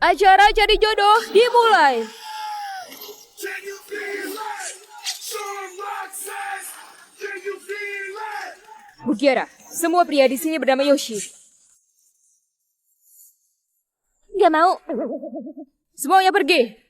Acara cari jodoh dimulai. Bu Kiara, semua pria di sini bernama Yoshi. Gak mau. Semuanya pergi.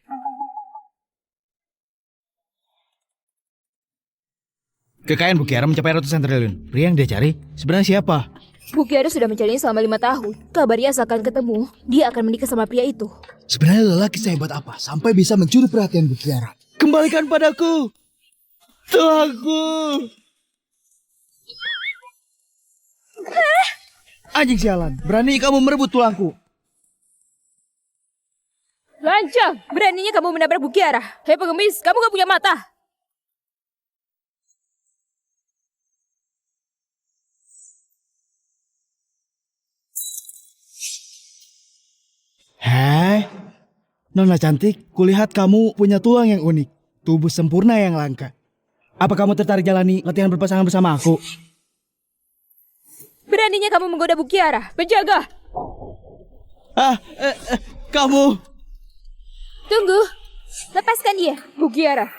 Kekayaan Bu Kiara mencapai ratusan triliun. Pria yang dia cari sebenarnya siapa? Bu Kiara sudah mencarinya selama 5 tahun. Kabarnya asalkan ketemu, dia akan menikah sama pria itu. Sebenarnya lelaki sehebat apa sampai bisa mencuri perhatian Bu Kiara? Kembalikan padaku tulangku. Anjing sialan, berani kamu merebut tulangku? Lancang, beraninya kamu menabrak Bu Kiara. Hei pengemis, kamu gak punya mata. Heh, Nona cantik, kulihat kamu punya tulang yang unik, tubuh sempurna yang langka. Apa kamu tertarik jalani latihan berpasangan bersama aku? Beraninya kamu menggoda Bu Kiara. Penjaga! Kamu... Tunggu. Lepaskan dia. Bu Kiara.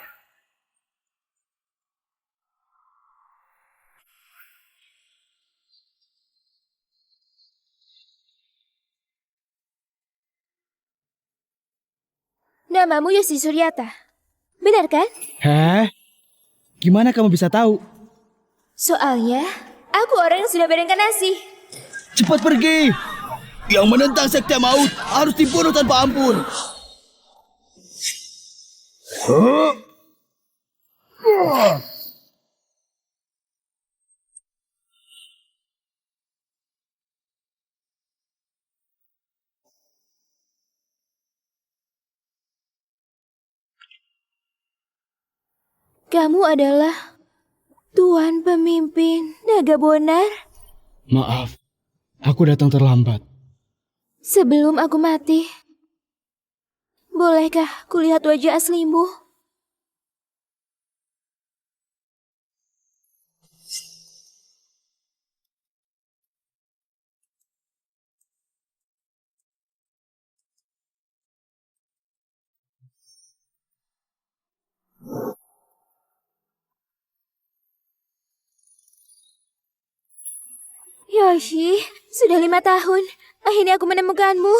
Namamu Yoshi Suryata. Benar kan? Heh, gimana kamu bisa tahu? Soalnya, aku orang yang sudah bereinkarnasi. Cepat pergi! Yang menentang sekte maut harus dibunuh tanpa ampun. Kamu adalah Tuan Pemimpin Naga Bonar. Maaf, aku datang terlambat. Sebelum aku mati, bolehkah kulihat wajah aslimu? Yoshi, sudah 5 tahun. Akhirnya aku menemukanmu.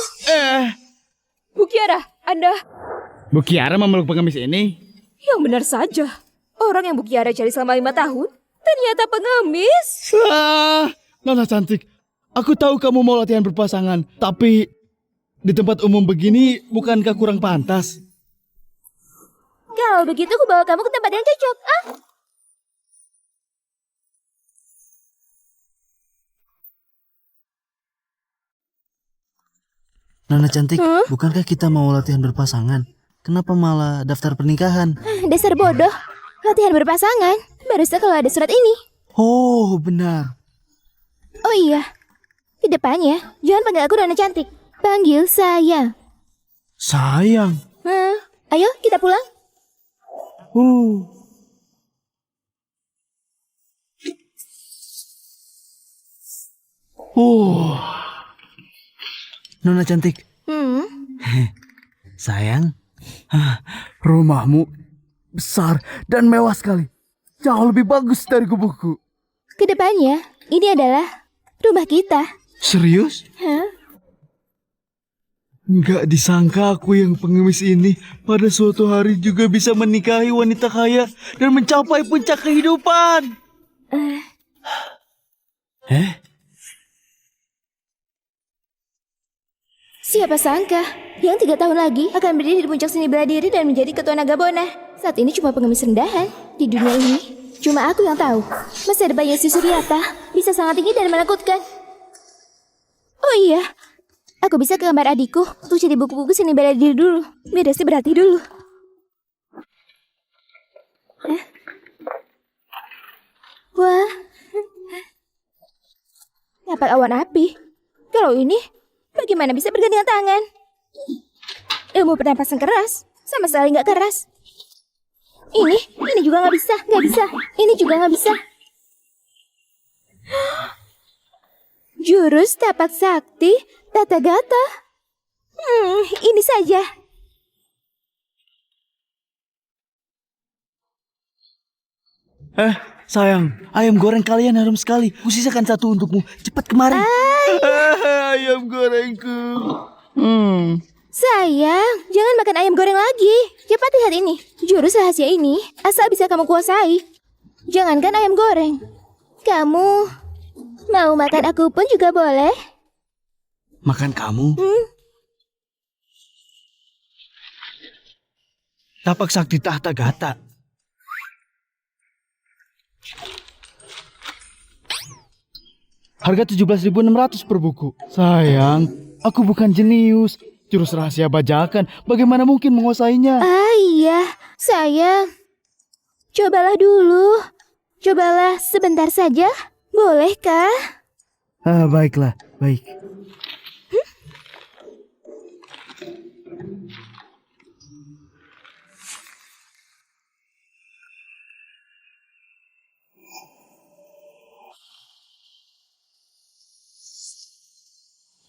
Bu Kiara, Anda... Bu Kiara memeluk pengemis ini? Yang benar saja. Orang yang Bu Kiara cari selama 5 tahun, ternyata pengemis. Nona cantik, aku tahu kamu mau latihan berpasangan, tapi di tempat umum begini bukankah kurang pantas? Kalau begitu aku bawa kamu ke tempat yang cocok. Nona cantik, bukankah kita mau latihan berpasangan? Kenapa malah daftar pernikahan? Dasar bodoh. Latihan berpasangan. Baru kalau ada surat ini. Oh, benar. Oh iya. Di depannya, jangan panggil aku Nona cantik. Panggil saya. Sayang. Ayo kita pulang. Nona cantik. Sayang, rumahmu besar dan mewah sekali. Jauh lebih bagus dari gubukku. Kedepannya, ini adalah rumah kita. Serius? Nggak disangka aku yang pengemis ini pada suatu hari juga bisa menikahi wanita kaya dan mencapai puncak kehidupan. Siapa sangka, yang 3 tahun lagi akan berdiri di puncak seni bela diri dan menjadi ketua Naga Bonar. Saat ini cuma pengemis rendahan. Di dunia ini, cuma aku yang tahu. Masa depan Yoshi Suryata bisa sangat tinggi dan menakutkan. Oh iya, aku bisa ke kamar adikku untuk cari buku-buku seni bela diri dulu. Biar Yoshi berhati dulu. Wah, dapat awan api. Kalau ini, bagaimana bisa bergandengan tangan? Ilmu pernapasan keras, sama sekali nggak keras. Ini juga nggak bisa, nggak bisa. Ini juga nggak bisa. Jurus tapak sakti, tata gata. Ini saja. Sayang, ayam goreng kalian harum sekali. Kusisakan satu untukmu. Cepat kemari. Ayam gorengku. Sayang, jangan makan ayam goreng lagi. Cepat lihat ini. Jurus rahasia ini asal bisa kamu kuasai. Jangankan ayam goreng. Kamu mau makan aku pun juga boleh. Makan kamu? Tapak sakti tahta gata. Harga 17.600 per buku. Sayang, aku bukan jenius. Jurus rahasia bajakan, bagaimana mungkin menguasainya? Iya, sayang. Cobalah dulu. Cobalah sebentar saja. Bolehkah? Baiklah, baik.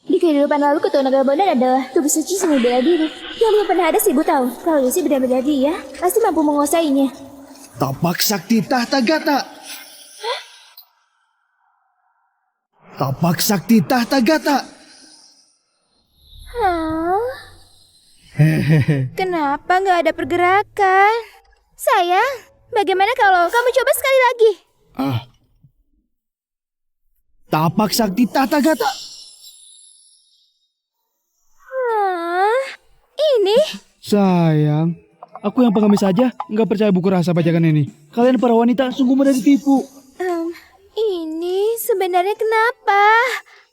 Di kehidupan lalu Ketua Naga Bondan adalah tubuh suci seni bela diri yang belum pernah ada 1000 tahun. Kalau Lucy benar-benar dia, pasti mampu menguasainya. Tapak sakti tahta gata. Tapak sakti tahta gata. Kenapa nggak ada pergerakan? Sayang, bagaimana kalau kamu coba sekali lagi? Tapak sakti tahta gata. Ini? Sayang, aku yang pengemis saja nggak percaya buku rahasia bajakan ini. Kalian para wanita sungguh mudah ditipu. Ini sebenarnya kenapa?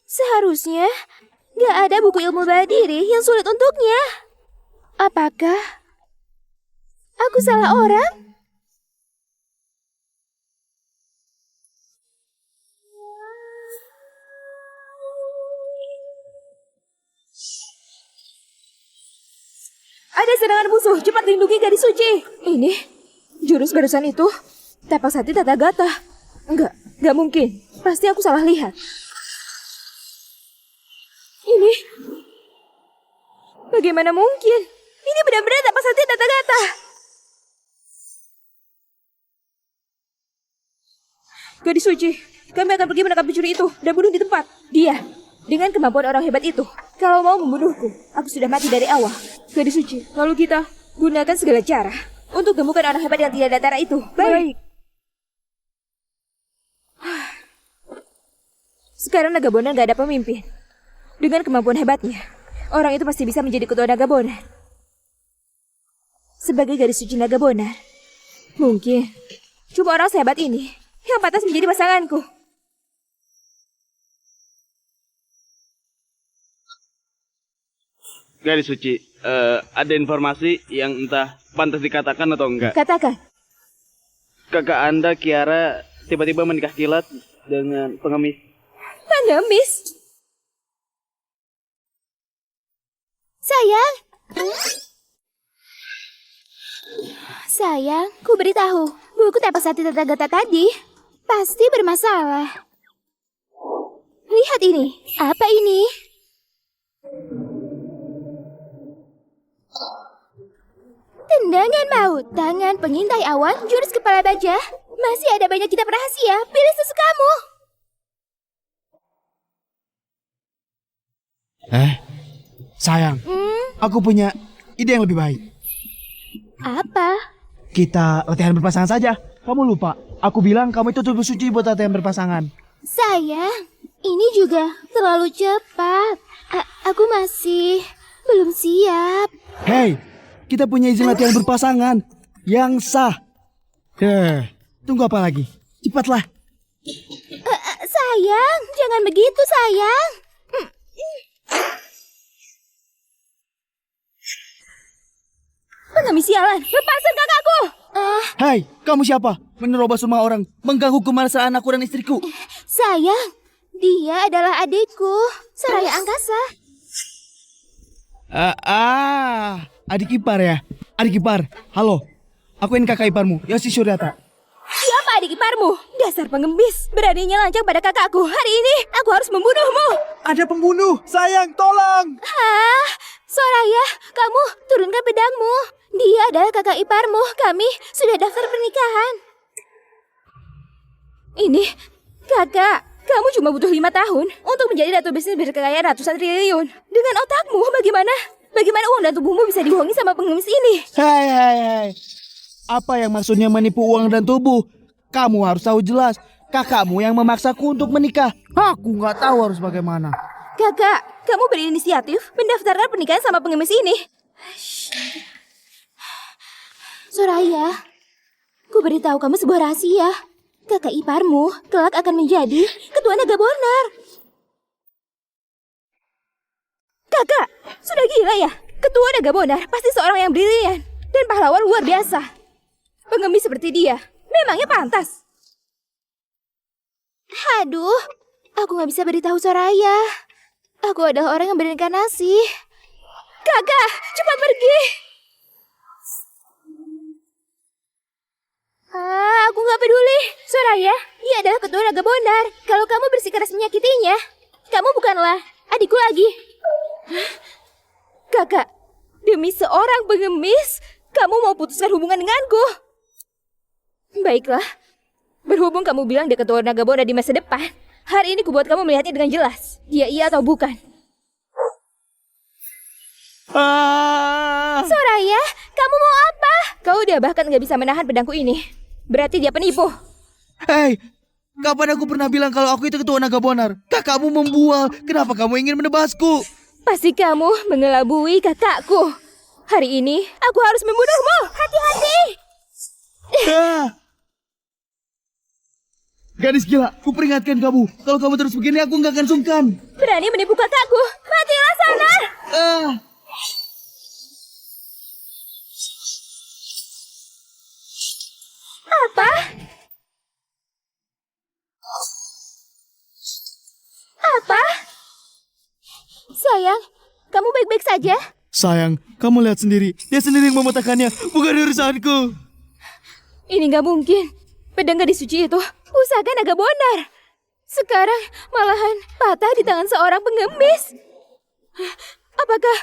Seharusnya nggak ada buku ilmu bela diri yang sulit untuknya. Apakah aku salah orang? Ada serangan musuh, cepat lindungi gadis suci. Ini, jurus barusan itu, tapak sakti tata gata. Enggak mungkin. Pasti aku salah lihat. Ini, bagaimana mungkin? Ini benar-benar tapak sakti tata gata. Gadis suci, kami akan pergi menangkap pencuri itu dan bunuh di tempat. Dia, dengan kemampuan orang hebat itu, kalau mau membunuhku, aku sudah mati dari awal. Gadis suci, lalu kita gunakan segala cara untuk temukan orang hebat yang tidak datara itu. Baik. Sekarang Naga Bondan gak ada pemimpin. Dengan kemampuan hebatnya, orang itu pasti bisa menjadi ketua Naga Bondan. Sebagai gadis suci Naga Bondan, mungkin cuma orang sehebat ini yang pantas menjadi pasanganku. Gadis suci, ada informasi yang entah pantas dikatakan atau enggak. Katakan. Kakak Anda, Kiara, tiba-tiba menikah kilat dengan pengemis. Pengemis? Sayang. Sayang, ku beritahu, buku tapak sakti tata gata tadi pasti bermasalah. Lihat ini, apa ini? Tendangan maut, tangan pengintai awan, jurus kepala baja. Masih ada banyak kitab rahasia, pilih sesukamu. Sayang, aku punya ide yang lebih baik. Apa? Kita latihan berpasangan saja. Kamu lupa, aku bilang kamu itu tubuh suci buat latihan berpasangan. Sayang, ini juga terlalu cepat. Aku masih belum siap. Hei, kita punya izin latihan berpasangan yang sah. Tunggu apa lagi? Cepatlah. Sayang, jangan begitu sayang. Pengemis sialan, lepaskan kakakku! Hai, kamu siapa? Menerobos rumah orang, mengganggu kemarahan anakku dan istriku. Sayang, dia adalah adikku, Saraya Angkasa. Adik ipar ya? Adik ipar, halo. Aku ini kakak iparmu, Yosi Suryata. Siapa adik iparmu? Dasar pengemis, beraninya lancang pada kakakku. Hari ini aku harus membunuhmu. Ada pembunuh, sayang, tolong. Soraya, kamu turunkan pedangmu. Dia adalah kakak iparmu. Kami sudah daftar pernikahan. Ini, kakak, kamu cuma butuh 5 tahun untuk menjadi ratu bisnis berkekayaan ratusan triliun. Dengan otakmu, bagaimana uang dan tubuhmu bisa dibohongi sama pengemis ini? Hei. Apa yang maksudnya menipu uang dan tubuh? Kamu harus tahu jelas. Kakakmu yang memaksaku untuk menikah. Aku nggak tahu harus bagaimana. Kakak, kamu berinisiatif mendaftarkan pernikahan sama pengemis ini. Soraya, ku beritahu kamu sebuah rahasia. Kakak iparmu kelak akan menjadi ketua naga bonar. Kakak, sudah gila ya? Ketua naga bonar pasti seorang yang brilian dan pahlawan luar biasa. Pengemis seperti dia, memangnya pantas? Aduh, aku gak bisa beritahu Soraya. Aku adalah orang yang berinkarnasi. Kakak, cepat pergi. Aku gak peduli. Soraya, dia adalah ketua naga bonar. Kalau kamu bersikeras menyakitinya, kamu bukanlah adikku lagi. Kakak, demi seorang pengemis, kamu mau putuskan hubungan denganku? Baiklah, berhubung kamu bilang dia ketua naga bonar di masa depan, hari ini kubuat kamu melihatnya dengan jelas. Dia iya atau bukan? Soraya, kamu mau apa? Kau udah bahkan gak bisa menahan pedangku ini. Berarti dia penipu. Hei, kapan aku pernah bilang kalau aku itu ketua naga bonar? Kakakmu membual. Kenapa kamu ingin menebasku? Pasti kamu mengelabui kakakku. Hari ini aku harus membunuhmu. Hati-hati. Gadis gila, ku peringatkan kamu. Kalau kamu terus begini, aku nggak akan sungkan. Berani menipu kakakku. Matilah sana. Apa? Apa? Sayang, kamu baik-baik saja? Sayang, kamu lihat sendiri. Dia sendiri yang mematahkannya, bukan urusanku. Ini gak mungkin. Pedang gadis suci itu pusaka naga bonar. Sekarang malahan patah di tangan seorang pengemis. Apakah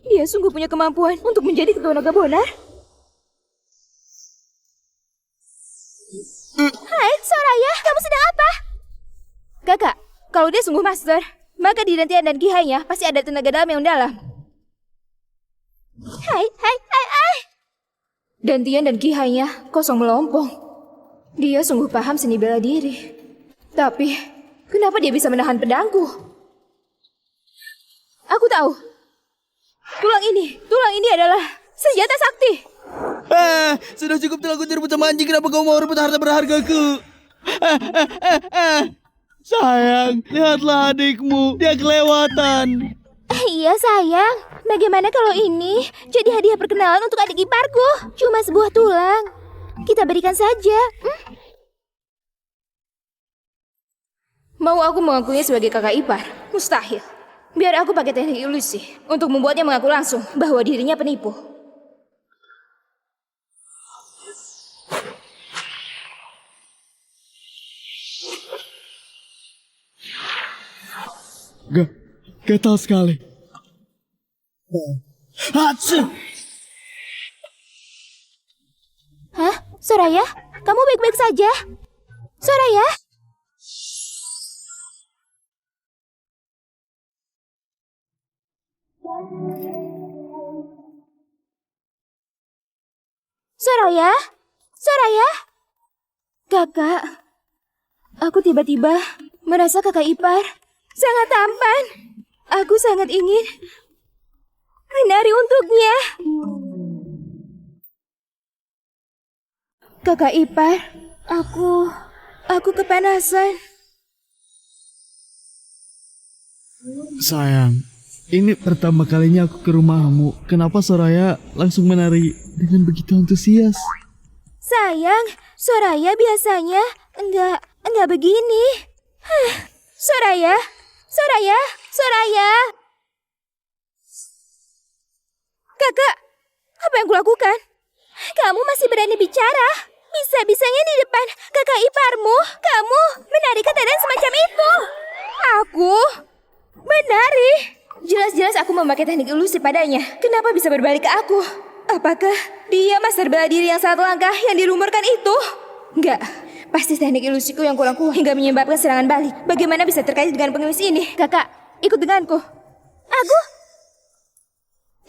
dia sungguh punya kemampuan untuk menjadi ketua naga bonar? Hai, Soraya, kamu sedang apa? Kakak, kalau dia sungguh master, maka di dantian dan kihainya pasti ada tenaga dalam yang dalam. Hai. Dantian dan kihainya kosong melompong. Dia sungguh paham seni bela diri. Tapi, kenapa dia bisa menahan pedangku? Aku tahu. Tulang ini adalah senjata sakti. Sudah cukup telah aku direbut sama anjing. Kenapa kau mau rebut harta berhargaku? Sayang, lihatlah adikmu. Dia kelewatan. Iya sayang, bagaimana kalau ini jadi hadiah perkenalan untuk adik iparku? Cuma sebuah tulang. Kita berikan saja. Mau aku mengakuinya sebagai kakak ipar? Mustahil. Biar aku pakai teknik ilusi untuk membuatnya mengaku langsung bahwa dirinya penipu. Gatal sekali. Hatsu! Hah? Soraya? Kamu baik-baik saja? Soraya? Soraya? Soraya? Kakak, aku tiba-tiba merasa kakak ipar sangat tampan. Aku sangat ingin menari untuknya. Kakak ipar, aku kepanasan. Sayang, ini pertama kalinya aku ke rumahmu. Kenapa Soraya langsung menari dengan begitu antusias? Sayang, Soraya biasanya enggak begini. Soraya. Kakak, apa yang kulakukan? Kamu masih berani bicara? Bisa-bisanya di depan kakak iparmu, kamu menari tarian semacam itu. Aku menari? Jelas-jelas aku memakai teknik ilusi padanya. Kenapa bisa berbalik ke aku? Apakah dia master bela diri yang sangat langka yang dirumorkan itu? Enggak. Pasti teknik ilusiku yang kurang kuat hingga menyebabkan serangan balik. Bagaimana bisa terkait dengan pengemis ini? Kakak, ikut denganku. Aku?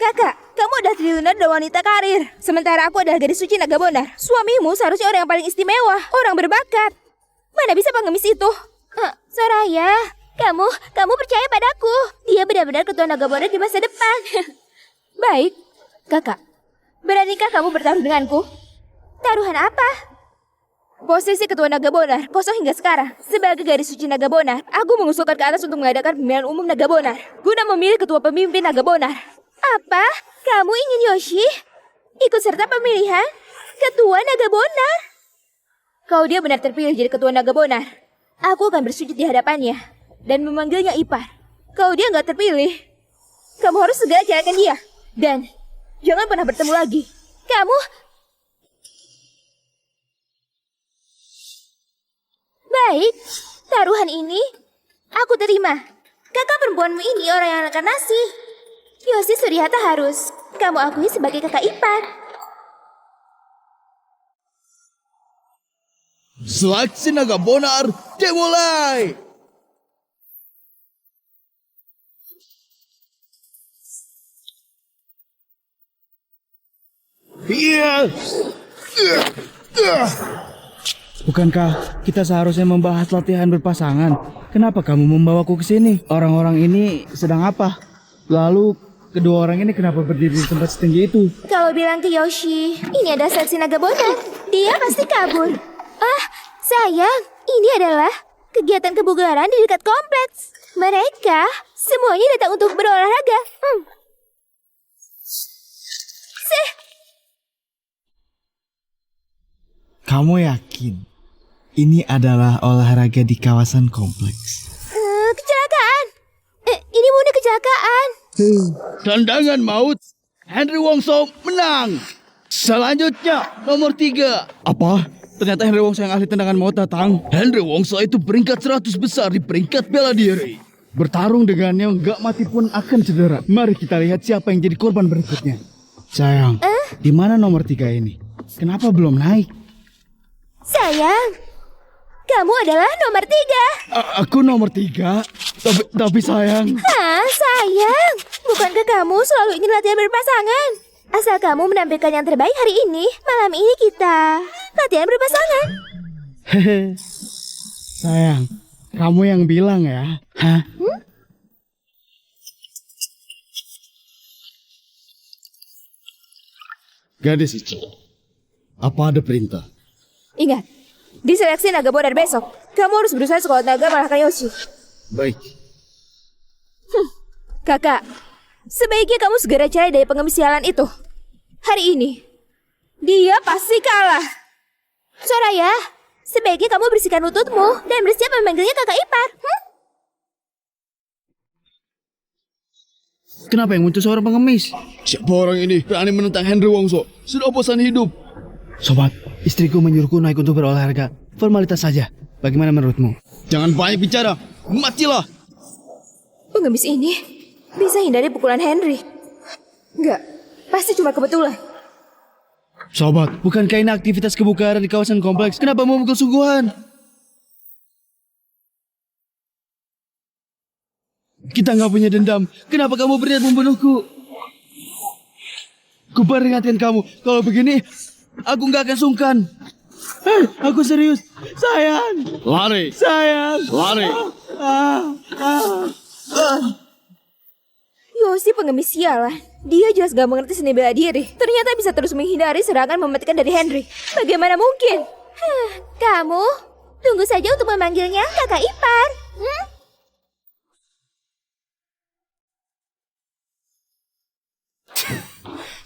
Kakak, kamu adalah triliuner dan wanita karir. Sementara aku adalah gadis suci naga bonar. Suamimu seharusnya orang yang paling istimewa, orang berbakat. Mana bisa pengemis itu? Soraya, kamu percaya padaku. Dia benar-benar ketua naga bonar di masa depan. Baik, kakak. Beranikah kamu bertaruh denganku? Taruhan apa? Posisi ketua naga bonar kosong hingga sekarang. Sebagai gadis suci naga bonar, aku mengusulkan ke atas untuk mengadakan pemilihan umum naga bonar guna memilih ketua pemimpin naga bonar. Apa? Kamu ingin Yoshi ikut serta pemilihan ketua naga bonar? Kalau dia benar terpilih jadi ketua naga bonar, aku akan bersujud di hadapannya dan memanggilnya ipar. Kalau dia nggak terpilih, kamu harus segera ceraikan dia. Dan jangan pernah bertemu lagi. Kamu... Baik, taruhan ini aku terima. Kakak perempuanmu ini orang yang akan nasi. Yoshi Suryata harus kamu akui sebagai kakak ipar. Seleksi naga bonar dimulai. Iya. Bukankah kita seharusnya membahas latihan berpasangan? Kenapa kamu membawaku ke sini? Orang-orang ini sedang apa? Lalu kedua orang ini kenapa berdiri di tempat setinggi itu? Kalau bilang ke Yoshi, ini ada seleksi naga bonar, dia pasti kabur. Sayang, ini adalah kegiatan kebugaran di dekat kompleks. Mereka semuanya datang untuk berolahraga. Kamu yakin ini adalah olahraga di kawasan kompleks? Kecelakaan. Ini murni kecelakaan. Tendangan maut. Henry Wongso menang. Selanjutnya nomor 3. Apa? Ternyata Henry Wongso yang ahli tendangan maut datang. Henry Wongso itu peringkat 100 besar di peringkat bela diri. Bertarung dengannya nggak mati pun akan cedera. Mari kita lihat siapa yang jadi korban berikutnya. Sayang, di mana nomor 3 ini? Kenapa belum naik? Sayang, kamu adalah nomor 3. Aku nomor 3. Tapi sayang. Sayang, bukankah kamu selalu ingin latihan berpasangan? Asal kamu menampilkan yang terbaik hari ini, malam ini kita latihan berpasangan. Hehe. Sayang, kamu yang bilang ya. Hah? Gadis itu, apa ada perintah? Ingat, di seleksi naga bonar besok, kamu harus berusaha sekuat naga mengalahkan Yoshi. Baik. Kakak, sebaiknya kamu segera cerai dari pengemis sialan itu. Hari ini, dia pasti kalah. Soraya, sebaiknya kamu bersihkan lututmu dan bersiap memanggilnya kakak ipar. Kenapa yang muncul seorang pengemis? Siapa orang ini berani menentang Henry Wongso? Sudah bosan hidup. Sobat, istriku menyuruhku naik untuk berolahraga. Formalitas saja. Bagaimana menurutmu? Jangan banyak bicara. Matilah. Pengemis ini bisa hindari pukulan Henry. Enggak, pasti cuma kebetulan. Sobat, bukankah ini aktivitas kebugaran di kawasan kompleks? Kenapa mau memukul sungguhan? Kita nggak punya dendam. Kenapa kamu berniat membunuhku? Ku peringatkan kamu, kalau begini, aku nggak akan sungkan. Aku serius, sayang. Lari, sayang. Lari. Yoshi pengemis sialan. Dia jelas gak mengerti seni bela diri. Ternyata bisa terus menghindari serangan mematikan dari Henry. Bagaimana mungkin? Kamu tunggu saja untuk memanggilnya kakak ipar.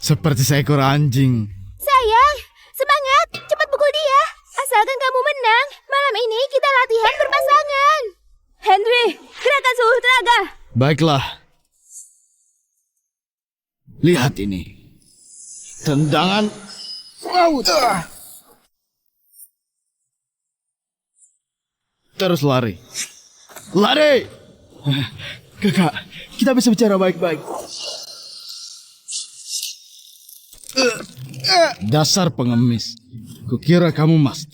Seperti seekor anjing. Sayang, semangat, cepat pukul dia. Asalkan kamu menang, malam ini kita latihan berpasangan. Henry, gerakan seluruh tenaga. Baiklah. Lihat ini. Tendangan maut. Terus lari. Lari. Kakak, kita bisa bicara baik-baik. Dasar pengemis. Kukira kamu mas.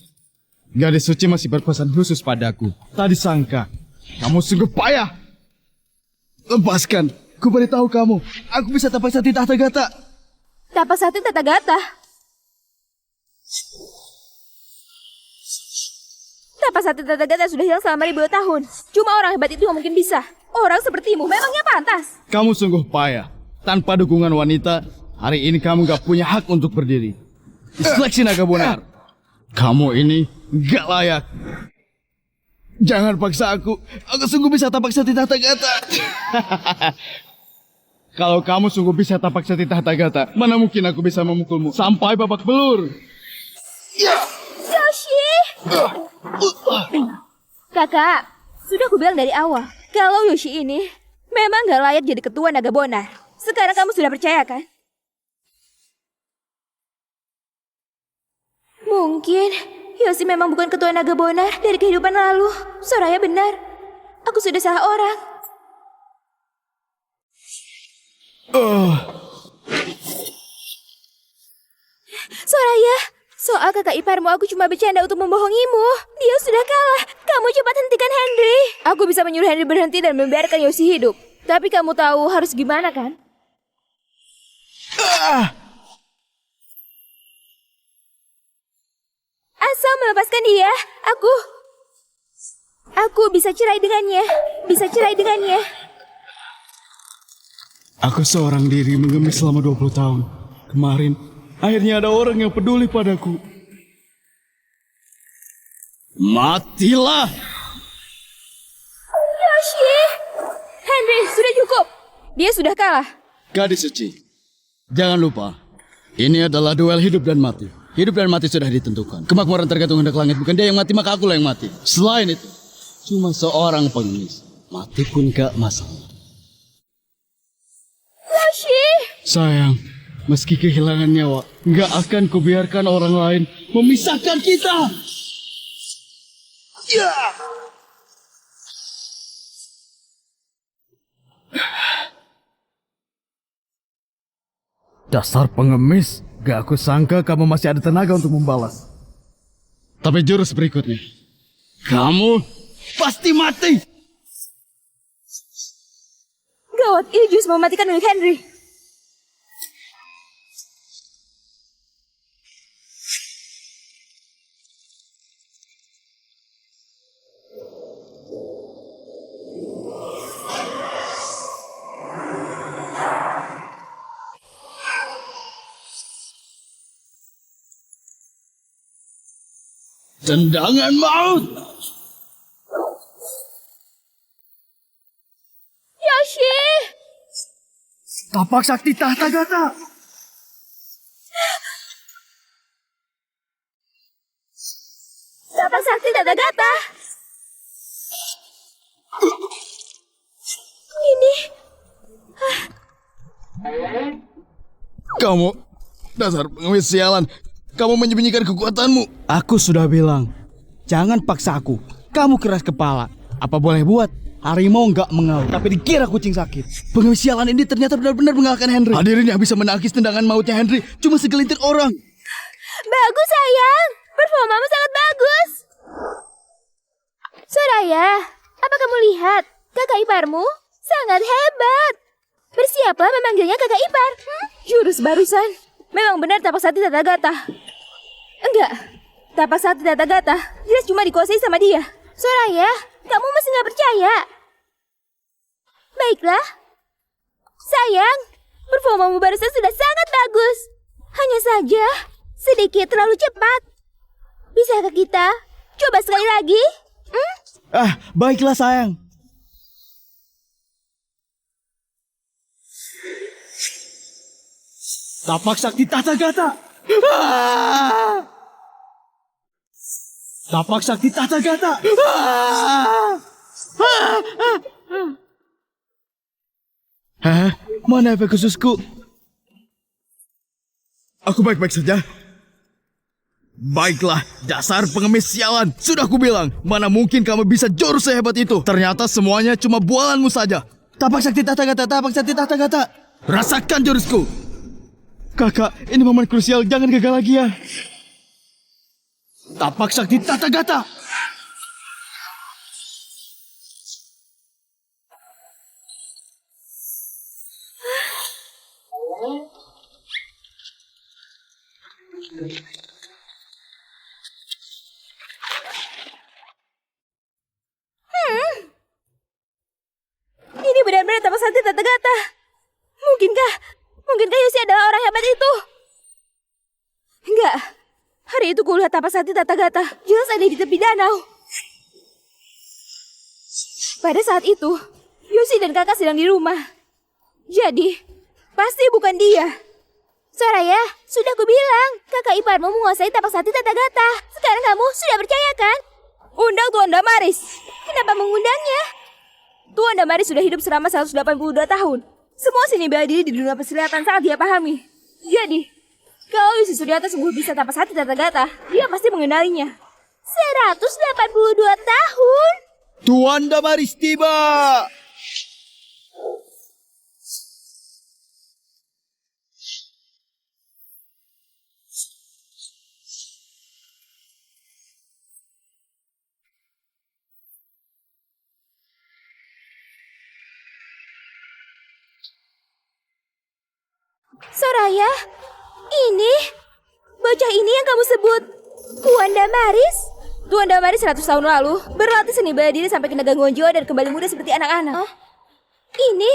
Gadis suci masih berpesan khusus padaku. Tadi sangka. Kamu sungguh payah. Lepaskan. Ku beritahu kamu. Aku bisa tapak sakti tahta gata. Tapak sakti tata gata. Tapak sakti tata gata sudah hilang selama ribuan tahun. Cuma orang hebat itu yang mungkin bisa. Orang sepertimu memangnya pantas. Kamu sungguh payah. Tanpa dukungan wanita, hari ini kamu gak punya hak untuk berdiri. Seleksi naga bonar. Kamu ini gak layak. Jangan paksa aku. Aku sungguh bisa tapak sakti tahta gata. Kalau kamu sungguh bisa tapak sakti tahta gata, mana mungkin aku bisa memukulmu sampai babak belur. Yoshi! Kakak, sudah aku bilang dari awal. Kalau Yoshi ini memang gak layak jadi ketua naga bonar. Sekarang kamu sudah percaya kan? Mungkin Yoshi memang bukan ketua naga bonar dari kehidupan lalu. Soraya benar. Aku sudah salah orang. Soraya, soal kakak iparmu aku cuma bercanda untuk membohongimu. Dia sudah kalah. Kamu cepat hentikan Henry. Aku bisa menyuruh Henry berhenti dan membiarkan Yoshi hidup. Tapi kamu tahu harus gimana kan? Asal melepaskan dia, aku bisa cerai dengannya. Bisa cerai dengannya. Aku seorang diri mengemis selama 20 tahun. Kemarin, akhirnya ada orang yang peduli padaku. Matilah! Yoshi! Henry, sudah cukup. Dia sudah kalah. Gadis suci, jangan lupa, ini adalah duel hidup dan mati. Hidup dan mati sudah ditentukan. Kemakmuran tergantung hendak langit. Bukan dia yang mati, maka akulah yang mati. Selain itu, cuma seorang pengemis. Mati pun gak masalah. Yoshi! Sayang, meski kehilangan nyawa, gak akan kubiarkan orang lain memisahkan kita. Dasar pengemis. Gak aku sangka kamu masih ada tenaga untuk membalas. Tapi jurus berikutnya, kamu pasti mati. Gawat, ini jurus mematikan milik Henry. Tendangan maut. Yoshi! Tapak sakti tahta gata. Tapak sakti tata gata. Ini Kamu, dasar pengemis sialan. Kamu menyembunyikan kekuatanmu. Aku sudah bilang, jangan paksa aku. Kamu keras kepala. Apa boleh buat? Harimau nggak mengaul, tapi dikira kucing sakit. Pengemis sialan ini ternyata benar-benar mengalahkan Henry. Hadirin yang bisa menangkis tendangan mautnya Henry cuma segelintir orang. bagus sayang. Performamu sangat bagus. Soraya, apa kamu lihat? Kakak iparmu sangat hebat. Bersiaplah memanggilnya kakak ipar. Jurus barusan. Memang benar tapak sakti tata gata. Enggak, tapak sakti tata gata jelas cuma dikuasai sama dia. Soraya, kamu masih nggak percaya? Baiklah. Sayang, performamu barusan sudah sangat bagus. Hanya saja, sedikit terlalu cepat. Bisakah kita coba sekali lagi? Baiklah sayang. Tapak sakti tahta gata. Tapak sakti tahta gata. Hah? Mana efek khususku? Aku baik-baik saja. Baiklah, dasar pengemis sialan. Sudah aku bilang, mana mungkin kamu bisa jurus sehebat itu. Ternyata semuanya cuma bualanmu saja. Tapak sakti tahta gata, tapak sakti tahta gata. Rasakan jurusku. Kakak, ini momen krusial, jangan gagal lagi ya. Tapak sakti tahta gata. Ini benar-benar tapak sakti tata gata. Mungkinkah Yoshi adalah orang hebat itu? Enggak. Hari itu kulihat tapak sakti tata gata. Jelas ada di tepi danau. Pada saat itu, Yoshi dan kakak sedang di rumah. Jadi, pasti bukan dia. Soraya, sudah kubilang, kakak iparmu menguasai tapak sakti tata gata. Sekarang kamu sudah percaya kan? Undang Tuan Damaris. Kenapa mengundangnya? Tuan Damaris sudah hidup selama 182 tahun. Semua seni bela diri di dunia persilatan sangat dia pahami. Jadi, kalau Yoshi Suryata sungguh bisa tapak sakti tata gata, dia pasti mengenalinya. 182 tahun? Tuan Damaris tiba. Soraya, ini bocah ini yang kamu sebut Tuan Damaris? Tuan Damaris 100 tahun lalu berlatih seni bela diri sampai kena gangguan jiwa dan kembali muda seperti anak-anak. Ini,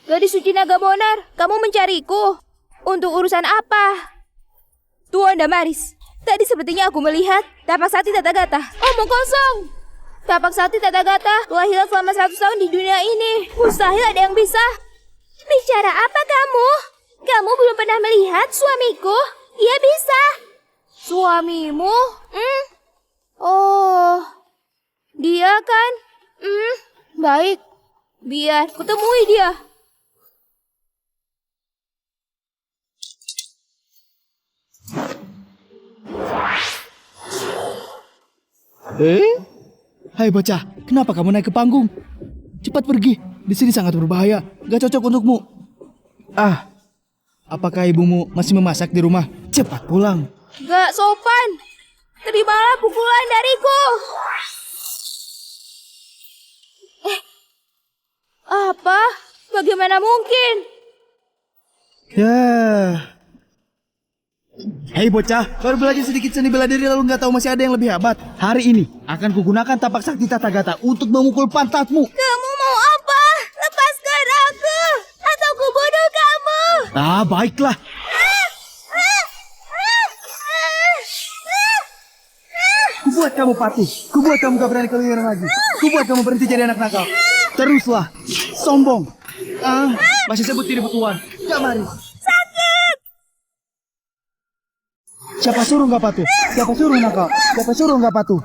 Gadis suci naga Bonar, kamu mencariku. Untuk urusan apa? Tuan Damaris, tadi sepertinya aku melihat tapak sakti tata gata. Omong kosong. Tapak sakti tata gata telah hilang selama 100 tahun di dunia ini. Mustahil ada yang bisa. bicara apa kamu? Kamu belum pernah melihat suamiku? Ia bisa. Suamimu? Oh, dia kan? Baik, biar kutemui dia. Hai bocah, kenapa kamu naik ke panggung? Cepat pergi, di sini sangat berbahaya, gak cocok untukmu. Apakah ibumu masih memasak di rumah? Cepat pulang. Gak sopan. Terimalah pukulan dariku. Apa? Bagaimana mungkin? Ya. Hei bocah, baru belajar sedikit seni bela diri lalu nggak tahu masih ada yang lebih hebat. Hari ini akan kugunakan tapak sakti tata gata untuk memukul pantatmu. Kamu mau apa? Lepaskan aku, atau kubunuh kamu. Baiklah. Kubuat kamu patuh, kubuat kamu gak berani keluyuran lagi, kubuat kamu berhenti jadi anak nakal. Teruslah, sombong. Masih sebut diri tuan, gak mari. Siapa suruh nggak patuh? Siapa suruh nakal? Siapa suruh nggak patuh?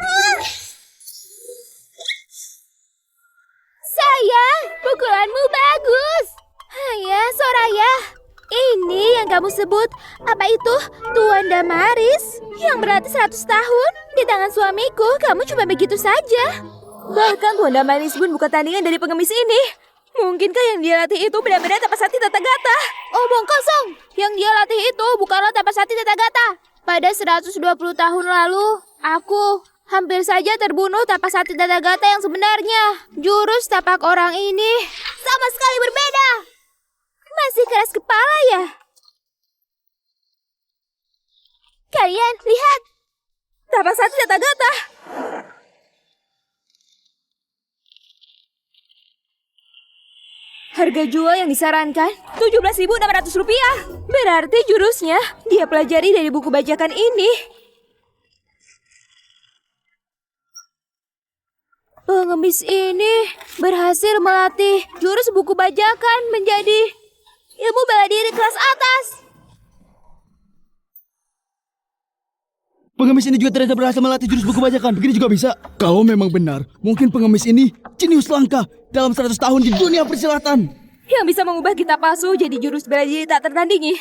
Sayang, pukulanmu bagus. Haya, Soraya. Ini yang kamu sebut, apa itu? Tuan Damaris? Yang berarti 100 tahun? Di tangan suamiku, kamu cuma begitu saja. Bahkan Tuan Damaris pun bukan tandingan dari pengemis ini. Mungkinkah yang dia latih itu benar-benar tapak sakti tata gata? Omong kosong. Yang dia latih itu bukanlah tapak sakti tata gata. Pada 120 tahun lalu, aku hampir saja terbunuh tapak sakti tata gata yang sebenarnya. Jurus tapak orang ini sama sekali berbeda. Masih keras kepala ya? Kalian lihat. Tapak sakti tata gata. Harga jual yang disarankan Rp17.600. Berarti jurusnya dia pelajari dari buku bajakan ini. Pengemis ini berhasil melatih jurus buku bajakan menjadi ilmu bela diri kelas atas. Pengemis ini juga ternyata berhasil melatih jurus buku bajakan. Begini juga bisa. Kalau memang benar, mungkin pengemis ini jenius langka dalam 100 tahun di dunia persilatan. Yang bisa mengubah kitab palsu jadi jurus bela diri tak tertandingi.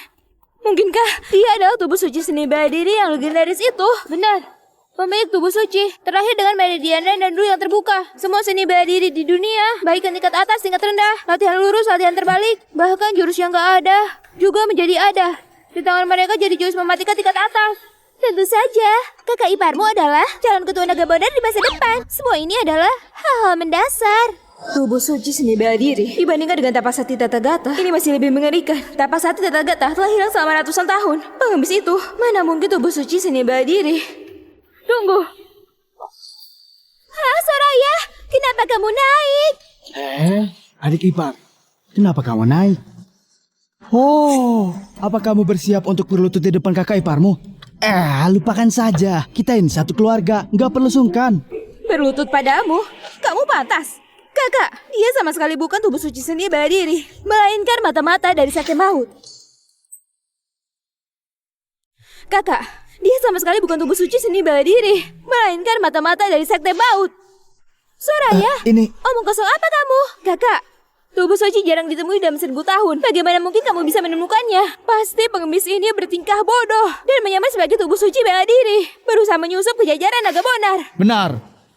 Mungkinkah dia adalah tubuh suci seni bela diri yang legendaris itu? Benar. Pemilik tubuh suci, terakhir dengan meridian dan dulu yang terbuka. Semua seni bela diri di dunia, baik yang tingkat atas, tingkat rendah, latihan lurus, latihan terbalik, bahkan jurus yang gak ada, juga menjadi ada. Di tangan mereka jadi jurus mematikan tingkat atas. Tentu saja, kakak iparmu adalah calon ketua naga bonar di masa depan. Semua ini adalah hal-hal mendasar. Tubuh suci seni bela diri dibandingkan dengan tapak sakti Tathagata, ini masih lebih mengerikan. Tapak sakti Tathagata telah hilang selama ratusan tahun. Pengemis itu, mana mungkin tubuh suci seni bela diri? Tunggu. Soraya, kenapa kamu naik? Adik ipar, kenapa kamu naik? Oh, apa kamu bersiap untuk berlutut di depan kakak iparmu? Lupakan saja. Kita ini satu keluarga, nggak perlu sungkan. Berlutut padamu? Kamu pantas. Kakak, dia sama sekali bukan tubuh suci seni bela diri, melainkan mata-mata dari sekte maut. Kakak, dia sama sekali bukan tubuh suci seni bela diri, melainkan mata-mata dari sekte maut. Soraya, Ini omong kosong apa kamu? Kakak, tubuh suci jarang ditemui dalam 1000 tahun. Bagaimana mungkin kamu bisa menemukannya? Pasti pengemis ini bertingkah bodoh dan menyamar sebagai tubuh suci bela diri, berusaha menyusup ke jajaran naga bonar. Benar.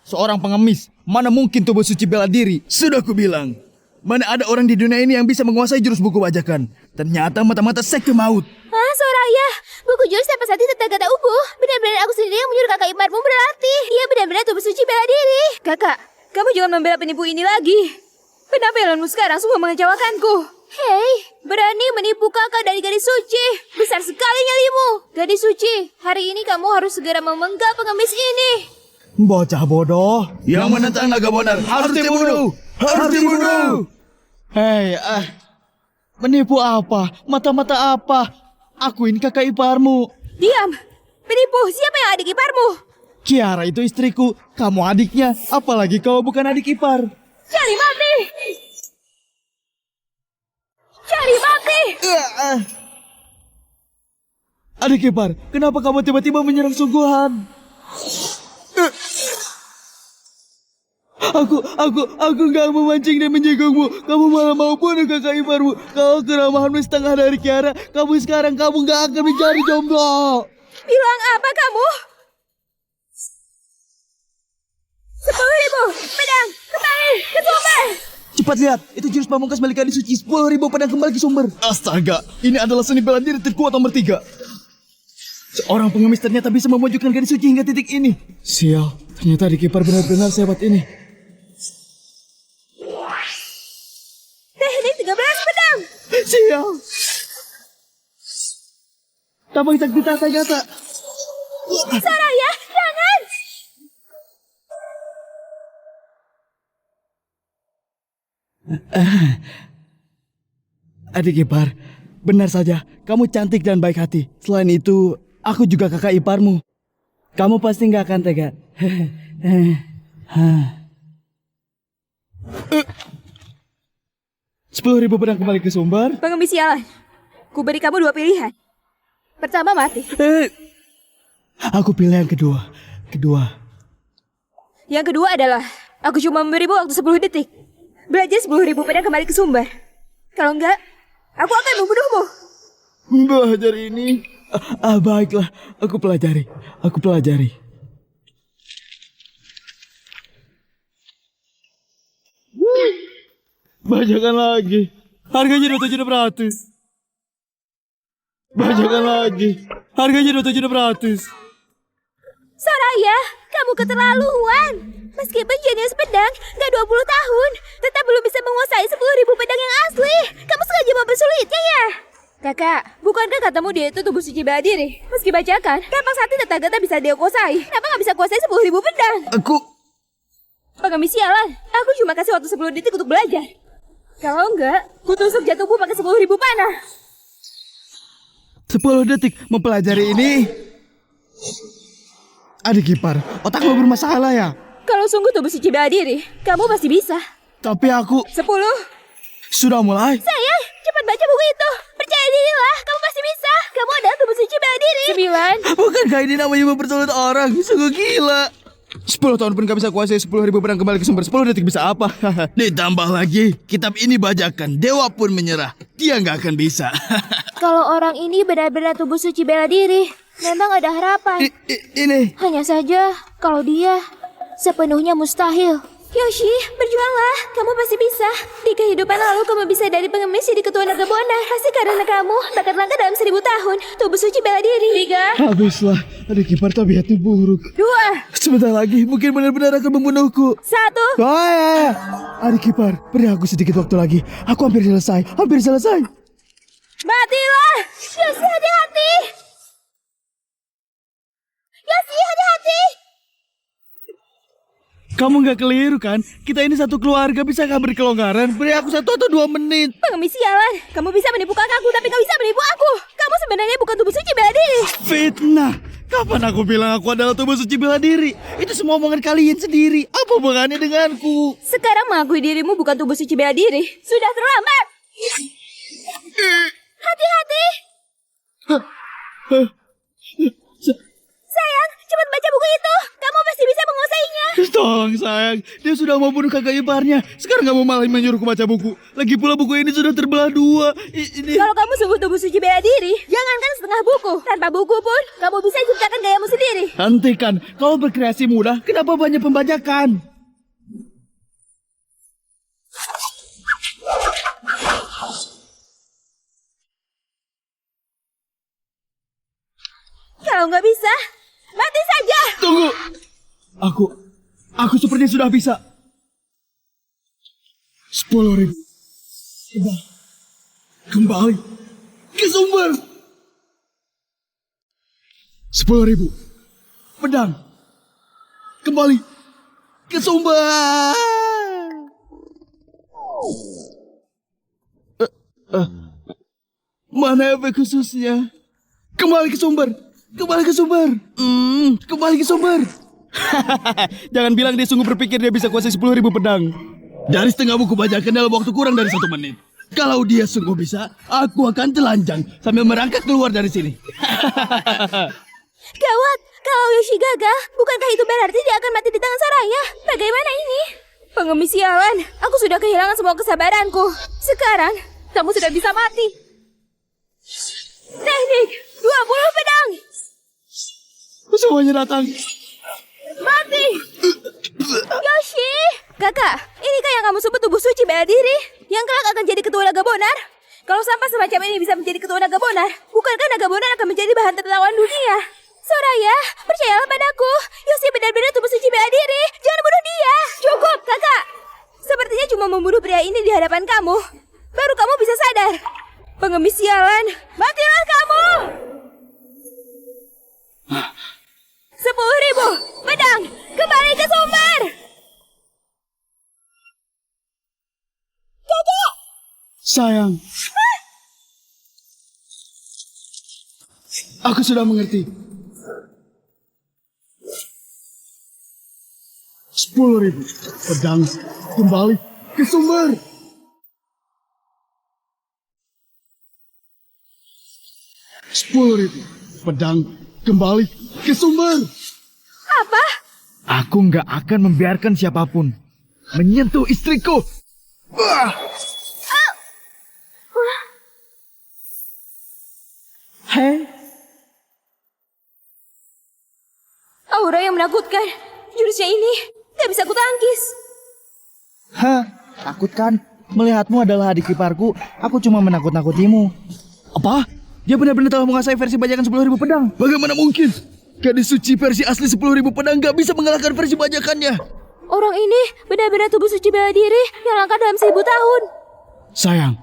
Seorang pengemis, mana mungkin tubuh suci bela diri? Sudah kubilang. Mana ada orang di dunia ini yang bisa menguasai jurus buku bajakan? Ternyata mata-mata sekte maut. Soraya, buku jurus tapak sakti Tathagata Ubu. Benar-benar aku sendiri yang menyuruh kakak iparmu berlatih. Dia benar-benar tubuh suci bela diri. Kakak, kamu jangan membela penipu ini lagi. Penampilanmu sekarang sungguh mengecewakanku. Hei, berani menipu kakak dari gadis suci. Besar sekali nyalimu. Gadis suci, hari ini kamu harus segera memenggal pengemis ini. bocah bodoh. Yang menentang naga bonar harus dibunuh. Harus dibunuh. Hei, menipu apa? Mata-mata apa? Aku ini kakak iparmu. Diam. Penipu, siapa yang adik iparmu? Kiara itu istriku, kamu adiknya. Apalagi kau bukan adik ipar. Cari mati! Cari mati! Adik ipar, kenapa kamu tiba-tiba menyerang sungguhan? Aku gak memancing dan menyinggungmu. Kamu malah mau bunuh kakak iparmu. Kau keramahanmu setengah dari Kiara. Kamu gak akan menjadi jomblo. Bilang apa kamu? 10.000 pedang kembali ke sumber. Cepat lihat, itu jurus pamungkas balik gadis suci. 10.000 pedang kembali ke sumber. Astaga, ini adalah seni bela diri terkuat nomor 3. Seorang pengemis ternyata bisa memojokkan gadis suci hingga titik ini. Sial, ternyata adik ipar benar-benar sehebat ini. Teknik 13 pedang. Sial. Tapak sakti Tathagata. Soraya, jangan. Adik ipar, benar saja, kamu cantik dan baik hati. Selain itu, aku juga kakak iparmu. Kamu pasti gak akan tega. 10.000 pedang kembali ke sumber. Pengemis sialan. Ku beri kamu 2 pilihan. Pertama mati. Aku pilih yang kedua. Yang kedua adalah aku cuma memberimu waktu 10 detik. Belajar 10.000 pedang kembali ke sumber. Kalau enggak, aku akan membunuhmu. Belajar ini. Baiklah, aku pelajari. Bajakan lagi. Harganya 2.700. Bajakan lagi. Harganya 2.700. Soraya, kamu keterlaluan. Meskipun jenius pedang gak 20 tahun, tetap belum bisa menguasai 10.000 pedang yang asli. Kamu sengaja mempersulitnya ya? Kakak, bukankah katamu dia itu tubuh suci bela diri? Meski bacakan, tapak sakti Tathagata bisa dia kuasai. Kenapa gak bisa kuasai 10.000 pedang? Pengemis sialan, aku cuma kasih waktu 10 detik untuk belajar. Kalau enggak, kutusuk jantungmu pakai 10.000 panah. 10 detik mempelajari ini. Adik ipar, otakmu bermasalah ya? Kalau sungguh tubuh suci bela diri, kamu pasti bisa. Tapi aku 10. sudah mulai. Sayang, cepat baca buku itu. Percaya dirilah, kamu pasti bisa. Kamu adalah tubuh suci bela diri. 9. Bukankah ini namanya mempersulit orang? Sungguh gila. 10 tahun pun gak bisa kuasai 10.000 pedang kembali ke sumber. 10 detik bisa apa? Ditambah lagi, kitab ini bajakan. Dewa pun menyerah. Dia nggak akan bisa. Kalau orang ini benar-benar tubuh suci bela diri, Memang ada harapan. Ini. Hanya saja, kalau dia sepenuhnya mustahil. Yoshi, berjuanglah. Kamu pasti bisa. Di kehidupan lalu kamu bisa dari pengemis jadi ketua naga bonar. Pasti karena kamu bakat langka dalam 1000 tahun. Tubuh suci bela diri. 3, Habislah. Adik ipar tabiatnya buruk. 2, Sebentar lagi mungkin benar-benar akan membunuhku. 1. Wah, adik ipar, beri aku sedikit waktu lagi. Aku hampir selesai. Matilah! Yoshi, hati-hati. Yoshi, hati-hati. Kamu nggak keliru kan? Kita ini satu keluarga, bisa nggak berkelonggaran? Beri aku 1 atau 2 menit. Pengemis sialan. Kamu bisa menipu kakakku, tapi gak bisa menipu aku. Kamu sebenarnya bukan tubuh suci bela diri. Fitnah. Kapan aku bilang aku adalah tubuh suci bela diri? Itu semua omongan kalian sendiri. Apa hubungannya denganku? Sekarang mengakui dirimu bukan tubuh suci bela diri. Sudah terlambat. Hati-hati. Sayang, cepat baca buku itu. Kamu pasti bisa menguasainya. Tolong sayang, dia sudah mau bunuh kakak iparnya. Sekarang kamu malah menyuruhku baca buku. Lagi pula buku ini sudah terbelah 2. Ini... Kalau kamu sungguh tubuh suci bela diri, jangankan setengah buku. Tanpa buku pun, kamu bisa ciptakan gayamu sendiri. Hentikan, kau berkreasi mudah. Kenapa banyak pembajakan? Kalau nggak bisa, mati saja. Tunggu. Aku sepertinya sudah bisa. 10.000. Kembali ke sumber. 10.000. Pedang. Kembali ke sumber. Mana efek khususnya? Kembali ke sumber. Kembali ke sumber. Kembali ke sumber. Jangan bilang dia sungguh berpikir dia bisa kuasai 10.000 pedang. Dari setengah buku bacakan dalam waktu kurang dari 1 menit. Kalau dia sungguh bisa, aku akan telanjang sambil merangkak keluar dari sini. Gawat, kalau Yoshi gagal, bukankah itu berarti dia akan mati di tangan Soraya? Bagaimana ini? Pengemis sialan, aku sudah kehilangan semua kesabaranku. Sekarang, kamu sudah bisa mati. Teknik 20 pedang. Semuanya datang. Mati. Yoshi! Kakak, inikah yang kamu sebut tubuh suci bela diri? Yang kelak akan jadi ketua naga bonar? Kalau sampah semacam ini bisa menjadi ketua naga bonar, bukankah naga bonar akan menjadi bahan tertawan dunia? Soraya, percayalah padaku. Yoshi benar-benar tubuh suci bela diri. Jangan bunuh dia. Cukup, kakak. Sepertinya cuma membunuh pria ini di hadapan kamu. Baru kamu bisa sadar. Pengemis sialan, matilah kamu! 10.000 pedang, kembali ke sumber! Sayang. Aku sudah mengerti. 10.000 pedang kembali ke sumber. 10.000 pedang kembali ke sumber. Apa? Aku nggak akan membiarkan siapapun menyentuh istriku. Hei, Aura yang menakutkan. Jurusnya ini gak bisa kutangkis. takut kan? Melihatmu adalah adik iparku, aku cuma menakut-nakutimu. Apa? Dia benar-benar telah menguasai versi bajakan 10.000 pedang. Bagaimana mungkin? Gadis suci versi asli 10.000 pedang gak bisa mengalahkan versi bajakannya. Orang ini benar-benar tubuh suci bela diri yang langka dalam 1000 tahun. Sayang,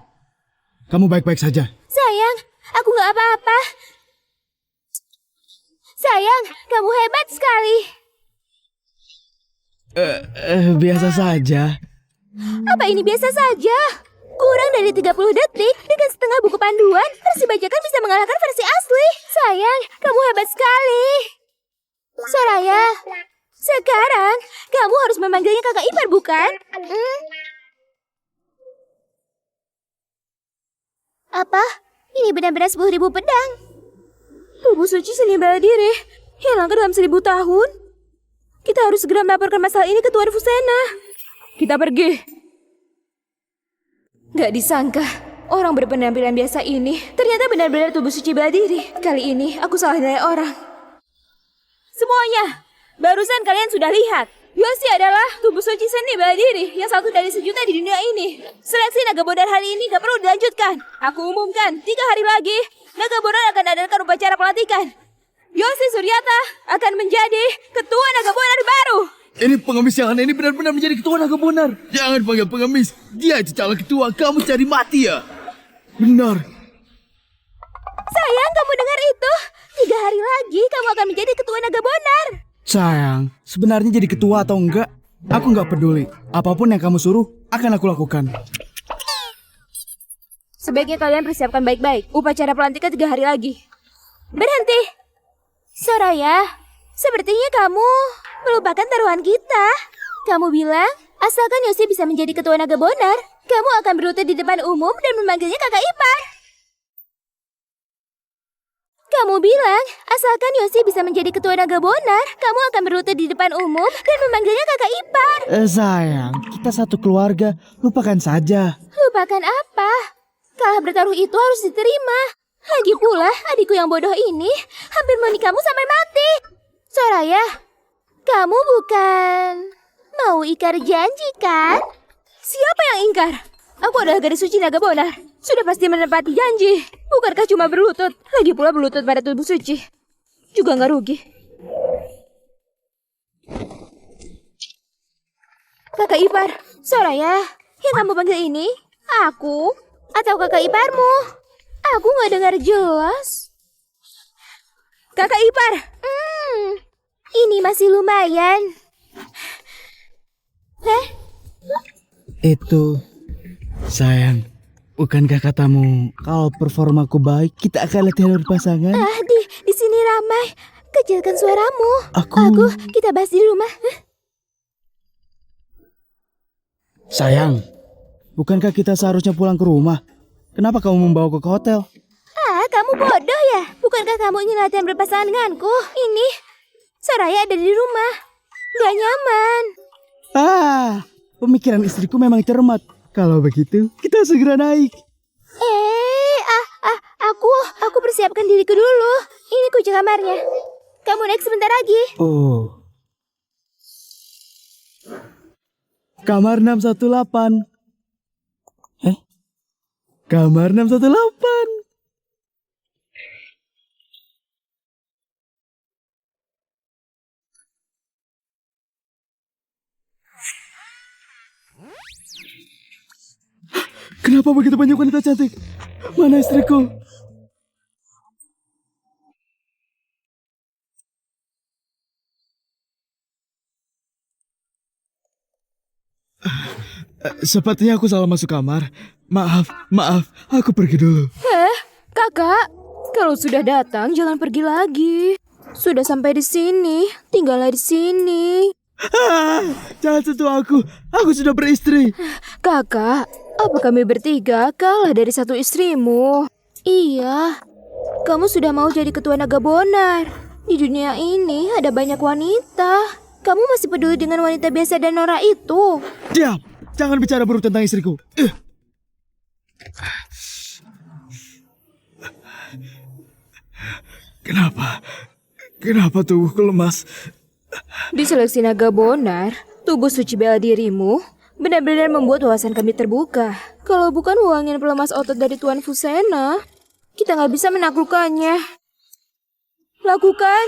kamu baik-baik saja. Sayang, aku nggak apa-apa. Sayang, kamu hebat sekali. Biasa saja. Apa ini biasa saja? Kurang dari 30 detik dengan setengah buku panduan, versi bajakan bisa mengalahkan versi asli. Sayang, kamu hebat sekali. Soraya, sekarang kamu harus memanggilnya kakak ipar, bukan? Apa? Ini benar-benar 10.000 pedang. Tubuh suci seni bela diri yang langka dalam 1000 tahun. Kita harus segera melaporkan masalah ini ke Tuan Fusena. Kita pergi. Gak disangka, Orang berpenampilan biasa ini ternyata benar-benar tubuh suci bela diri. Kali ini aku salah nilai orang. Semuanya, barusan kalian sudah lihat. Yoshi adalah tubuh suci seni bela diri yang satu dari sejuta di dunia ini. Seleksi naga bonar hari ini gak perlu dilanjutkan. Aku umumkan, 3 hari lagi naga bonar akan adakan upacara pelantikan. Yoshi Suryata akan menjadi ketua naga bonar baru. Ini pengemis yang aneh ini benar-benar menjadi ketua naga bonar. Jangan panggil pengemis. Dia itu calon ketua. Kamu cari mati ya. Benar. Sayang, kamu dengar itu? 3 hari lagi kamu akan menjadi ketua naga bonar. Sayang, sebenarnya jadi ketua atau enggak, aku nggak peduli. Apapun yang kamu suruh, akan aku lakukan. Sebaiknya kalian persiapkan baik-baik. Upacara pelantikan 3 hari lagi. Berhenti. Soraya, sepertinya kamu melupakan taruhan kita. Kamu bilang, asalkan Yoshi bisa menjadi ketua naga bonar, kamu akan berlutut di depan umum dan memanggilnya kakak ipar. Kamu bilang, asalkan Yoshi bisa menjadi ketua naga bonar, kamu akan berlutut di depan umum dan memanggilnya kakak ipar. Sayang, kita satu keluarga, lupakan saja. Lupakan apa? Kalah bertaruh itu harus diterima. Lagi pula, adikku yang bodoh ini hampir menikahmu sampai mati. Soraya, kamu bukan mau ikar janji kan? Siapa yang ingkar? Aku adalah gadis suci naga bonar. Sudah pasti menepati janji. Bukankah cuma berlutut? Lagi pula berlutut pada tubuh suci juga nggak rugi. Kakak ipar, Soraya, yang kamu panggil ini aku atau kakak iparmu? Aku nggak dengar jelas. kakak ipar. Ini masih lumayan. Itu, sayang, bukankah katamu kalau performaku baik, kita akan latihan berpasangan? Di sini ramai. Kecilkan suaramu. Aku, Kita bahas di rumah. sayang, bukankah kita seharusnya pulang ke rumah? Kenapa kamu membawaku ke hotel? Kamu bodoh ya? Bukankah kamu ingin latihan berpasangan denganku? Ini, Soraya ada di rumah. Gak nyaman. Pemikiran istriku memang cermat. Kalau begitu, kita segera naik. Aku persiapkan diriku dulu. Ini kunci kamarnya. Kamu naik sebentar lagi. Oh. Kamar 618. Kamar 618. Kenapa begitu banyak wanita cantik? Mana istriku? Sepertinya aku salah masuk kamar. Maaf, aku pergi dulu. Kakak, kalau sudah datang jangan pergi lagi. Sudah sampai di sini, tinggallah di sini. Jangan sentuh aku sudah beristri. Kakak, apa kami bertiga kalah dari satu istrimu? Iya, kamu sudah mau jadi ketua naga bonar. Di dunia ini ada banyak wanita. Kamu masih peduli dengan wanita biasa dan norak itu? Diam, jangan bicara buruk tentang istriku. Kenapa tubuhku lemas? Di seleksi naga bonar, tubuh suci bela dirimu benar-benar membuat wawasan kami terbuka. Kalau bukan uangin pelemas otot dari Tuan Fusena, kita nggak bisa menaklukkannya. Lakukan.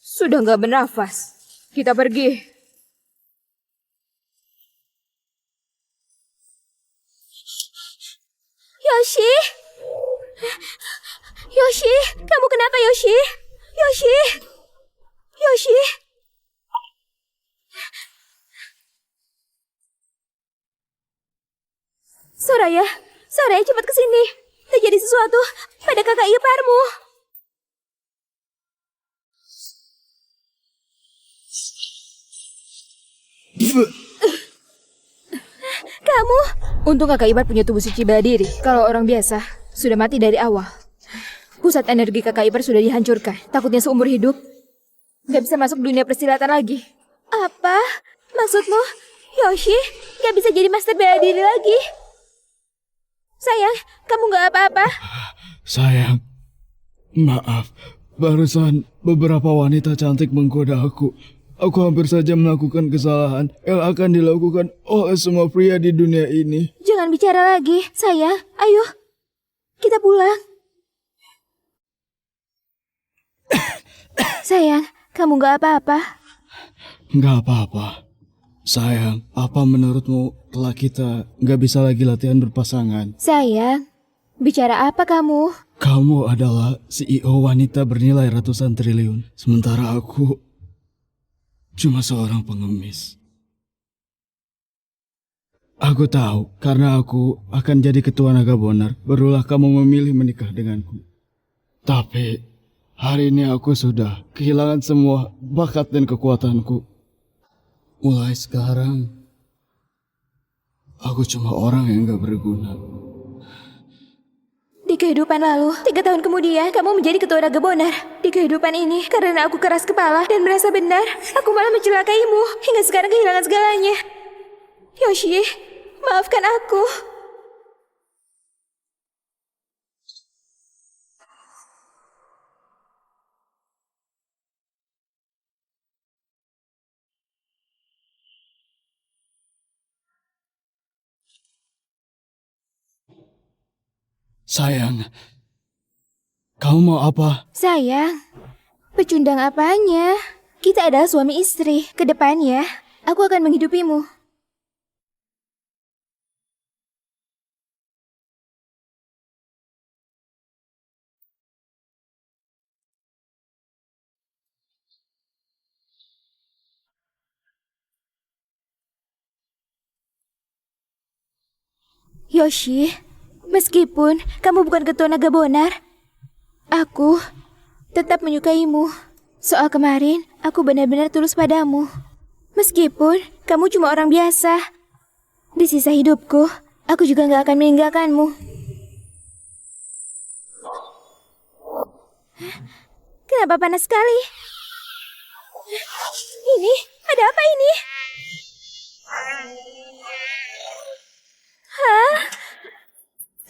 Sudah nggak bernafas. Kita pergi. Yoshi! Yoshi! Kamu kenapa, Yoshi? Yoshi! Yoshi! Soraya! Soraya, cepat ke sini. Terjadi sesuatu pada kakak iparmu. Kamu? Untung kakak ipar punya tubuh suci bela diri. Kalau orang biasa, sudah mati dari awal. Pusat energi kakak ipar sudah dihancurkan. Takutnya seumur hidup, Gak bisa masuk dunia persilatan lagi. Apa? Maksudmu, Yoshi gak bisa jadi master bela diri lagi? Sayang, kamu gak apa-apa? Sayang, maaf. Barusan beberapa wanita cantik menggoda aku. Aku hampir saja melakukan kesalahan yang akan dilakukan oleh semua pria di dunia ini. Jangan bicara lagi, sayang. Ayo, kita pulang. Sayang, kamu gak apa-apa? Nggak apa-apa. Sayang, apa menurutmu setelah kita nggak bisa lagi latihan berpasangan? Sayang, bicara apa kamu? Kamu adalah CEO wanita bernilai ratusan triliun. Sementara aku cuma seorang pengemis. Aku tahu, karena aku akan jadi ketua naga bonar, barulah kamu memilih menikah denganku. Tapi, hari ini aku sudah kehilangan semua bakat dan kekuatanku. Mulai sekarang, aku cuma orang yang gak berguna. Di kehidupan lalu, 3 tahun kemudian, kamu menjadi ketua naga bonar. Di kehidupan ini, karena aku keras kepala dan merasa benar, aku malah mencelakaimu. Hingga sekarang kehilangan segalanya. Yoshi, maafkan aku. Sayang, kamu mau apa? Sayang, pecundang apanya? Kita adalah suami istri. Kedepannya, aku akan menghidupimu. Yoshi, meskipun kamu bukan ketua naga bonar, aku tetap menyukaimu. Soal kemarin, aku benar-benar tulus padamu. Meskipun kamu cuma orang biasa, di sisa hidupku, aku juga gak akan meninggalkanmu. Kenapa panas sekali? Ini, ada apa ini? Hah?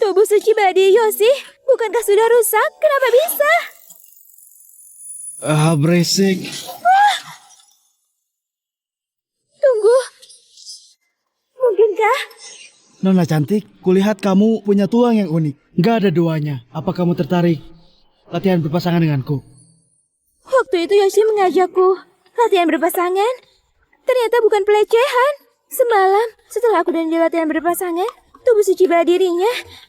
Tubuh suci Badi Yoshi, bukankah sudah rusak? Kenapa bisa? Berisik. Tunggu. Mungkinkah? Nona cantik, kulihat kamu punya tulang yang unik. Nggak ada duanya. Apa kamu tertarik latihan berpasangan denganku? Waktu itu Yoshi mengajakku latihan berpasangan. Ternyata bukan pelecehan. Semalam, setelah aku dan dia latihan berpasangan, tubuh suci bela dirinya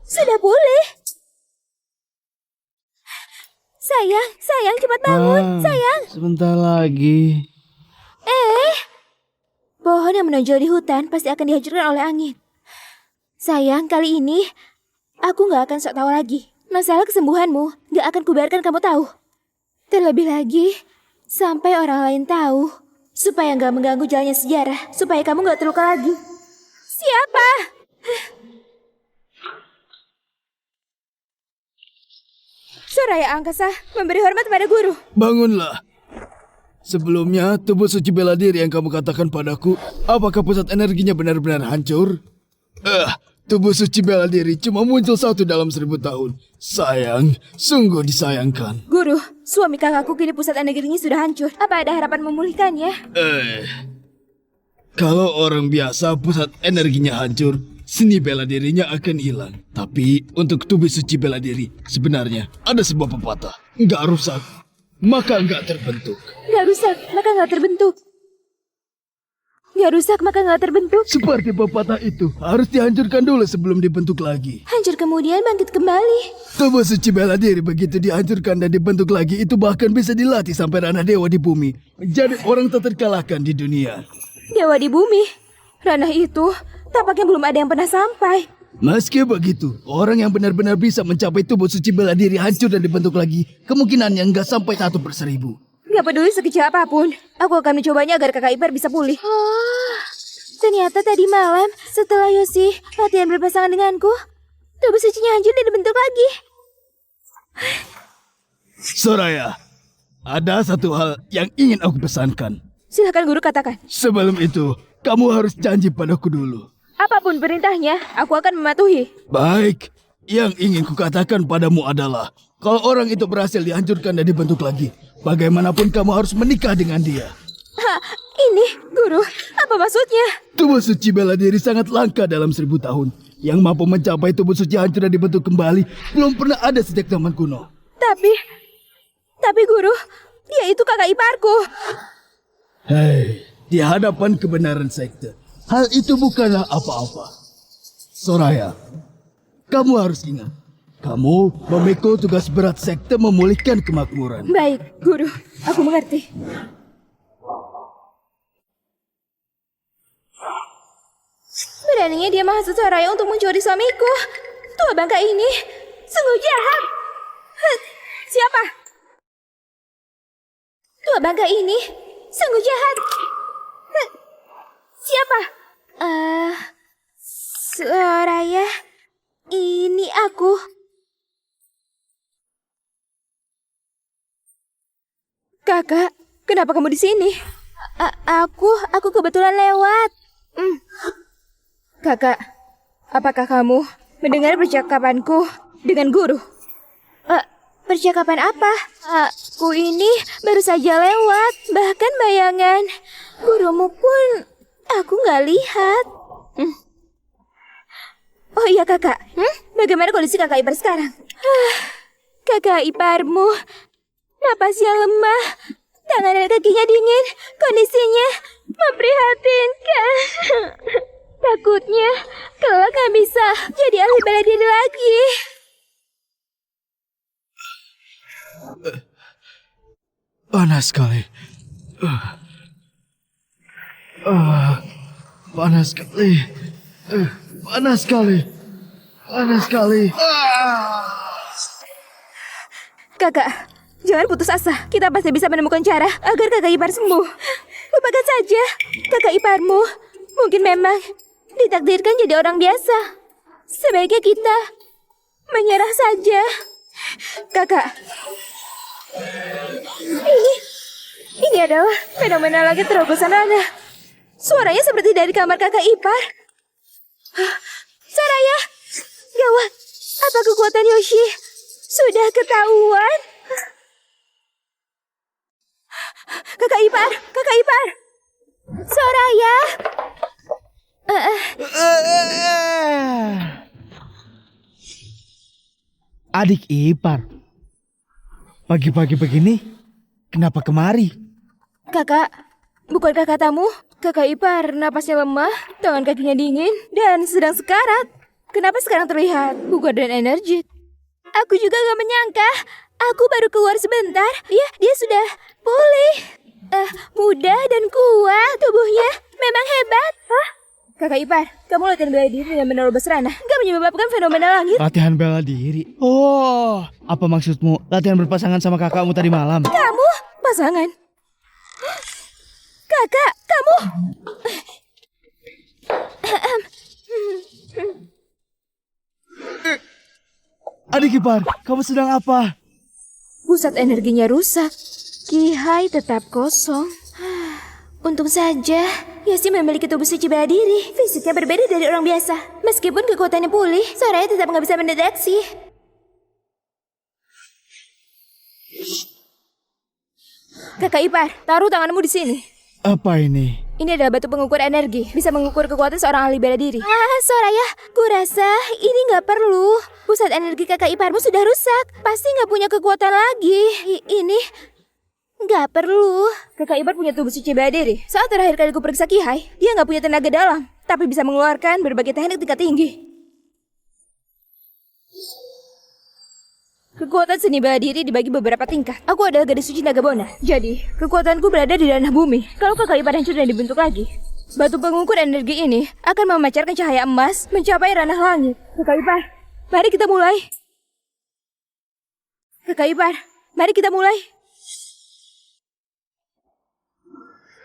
sudah pulih. Sayang, cepat bangun, sayang. Sebentar lagi. Pohon yang menonjol di hutan pasti akan dihancurkan oleh angin. Sayang, kali ini aku gak akan sok tahu lagi. Masalah kesembuhanmu gak akan kubiarkan kamu tahu. Terlebih lagi, sampai orang lain tahu. Supaya gak mengganggu jalannya sejarah. Supaya kamu gak terluka lagi. Siapa? Soraya Angkasa memberi hormat pada guru. Bangunlah. Sebelumnya, tubuh suci bela diri yang kamu katakan padaku, apakah pusat energinya benar-benar hancur? Tubuh suci bela diri cuma muncul 1 dalam 1000 tahun. Sayang, sungguh disayangkan. Guru, suami kakakku kini pusat energinya sudah hancur. Apa ada harapan memulihkannya? Kalau orang biasa pusat energinya hancur, seni bela dirinya akan hilang. Tapi untuk tubuh suci bela diri, sebenarnya ada sebuah pepatah. Nggak rusak, maka nggak terbentuk. Gak rusak, maka gak terbentuk. Gak rusak, maka gak terbentuk. Seperti pepatah itu, harus dihancurkan dulu sebelum dibentuk lagi. Hancur kemudian bangkit kembali. Tubuh suci bela diri begitu dihancurkan dan dibentuk lagi, itu bahkan bisa dilatih sampai ranah dewa di bumi. Menjadi orang tak terkalahkan di dunia. Dewa di bumi. Ranah itu tampaknya belum ada yang pernah sampai. Meski begitu, orang yang benar-benar bisa mencapai tubuh suci bela diri hancur dan dibentuk lagi, kemungkinannya nggak sampai 1/1000. Gak peduli sekecil apapun, aku akan mencobanya agar kakak ipar bisa pulih. Ternyata tadi malam, setelah Yoshi latihan berpasangan denganku, tubuh sucinya hancur dan dibentuk lagi. Soraya, Ada satu hal yang ingin aku pesankan. Silahkan guru katakan. Sebelum itu, kamu harus janji padaku dulu. Apapun perintahnya, aku akan mematuhi. Baik, yang ingin kukatakan padamu adalah kalau orang itu berhasil dihancurkan dan dibentuk lagi, bagaimanapun kamu harus menikah dengan dia. Ini, guru, apa maksudnya? Tubuh suci bela diri sangat langka dalam 1000 tahun. Yang mampu mencapai tubuh suci hancur dan dibentuk kembali belum pernah ada sejak zaman kuno. Tapi guru, dia itu kakak iparku. Hei, di hadapan kebenaran sekte, hal itu bukanlah apa-apa. Soraya, kamu harus ingat, kamu memikul tugas berat sekte memulihkan kemakmuran. Baik, guru, aku mengerti. Beraninya dia menghasut Soraya untuk mencuri suamiku. Tua bangka ini sungguh jahat. Siapa? Tua bangka ini sungguh jahat. Siapa? Soraya, ini aku. Kakak, kenapa kamu di sini? Aku kebetulan lewat. Kakak, apakah kamu mendengar percakapanku dengan guru? Percakapan apa? Aku ini baru saja lewat. Bahkan bayangan gurumu pun aku nggak lihat. Oh iya kakak, bagaimana kondisi kakak ipar sekarang? Kakak iparmu napasnya lemah, tangan dan kakinya dingin, kondisinya memprihatinkan. Takutnya kelak nggak bisa jadi ahli bela diri lagi. Panas sekali. Panas sekali. Panas sekali. Panas sekali. Kakak, jangan putus asa. Kita pasti bisa menemukan cara agar kakak ipar sembuh. Lupakan saja kakak iparmu. Mungkin memang ditakdirkan jadi orang biasa. Sebaiknya kita menyerah saja. Kakak, ini adalah fenomena langit terobosan Rana. Suaranya seperti dari kamar kakak ipar. Soraya, gawat. Apa kekuatan Yoshi sudah ketahuan? Kakak ipar, kakak ipar. Soraya. Adik ipar. Pagi-pagi begini, kenapa kemari? Kakak, bukankah katamu kakak ipar napasnya lemah, tangan kakinya dingin, dan sedang sekarat? Kenapa sekarang terlihat bugar dan energi? Aku juga gak menyangka. Aku baru keluar sebentar. Dia sudah pulih. Muda dan kuat. Tubuhnya memang hebat. Kakak ipar, kamu latihan bela diri dengan menerobos ranah gak menyebabkan fenomena langit? Latihan bela diri. Oh, apa maksudmu? Latihan berpasangan sama kakakmu tadi malam? Kamu pasangan? Kakak, kamu? Adik ipar, kamu sedang apa? Pusat energinya rusak. Kihai tetap kosong. Untung saja Yoshi memiliki tubuh suci bela diri. Fisiknya berbeda dari orang biasa. Meskipun kekuatannya pulih, Soraya tetap nggak bisa mendeteksi. Kakak ipar, taruh tanganmu di sini. Apa ini? Ini adalah batu pengukur energi. Bisa mengukur kekuatan seorang ahli bela diri. Soraya, kurasa ini nggak perlu. Pusat energi kakak iparmu sudah rusak. Pasti nggak punya kekuatan lagi. Ini nggak perlu. Kakak ipar punya tubuh suci bela diri. Saat terakhir kali ku periksa Kihai, dia nggak punya tenaga dalam, tapi bisa mengeluarkan berbagai teknik tingkat tinggi. Kekuatan seni bela diri dibagi beberapa tingkat. Aku adalah gadis suci Nagabona. Jadi, kekuatanku berada di ranah bumi. Kalau kakak ipar hancur dan dibentuk lagi, batu pengukur energi ini akan memancarkan cahaya emas mencapai ranah langit. Kakak ipar, mari kita mulai. Kakak ipar, mari kita mulai.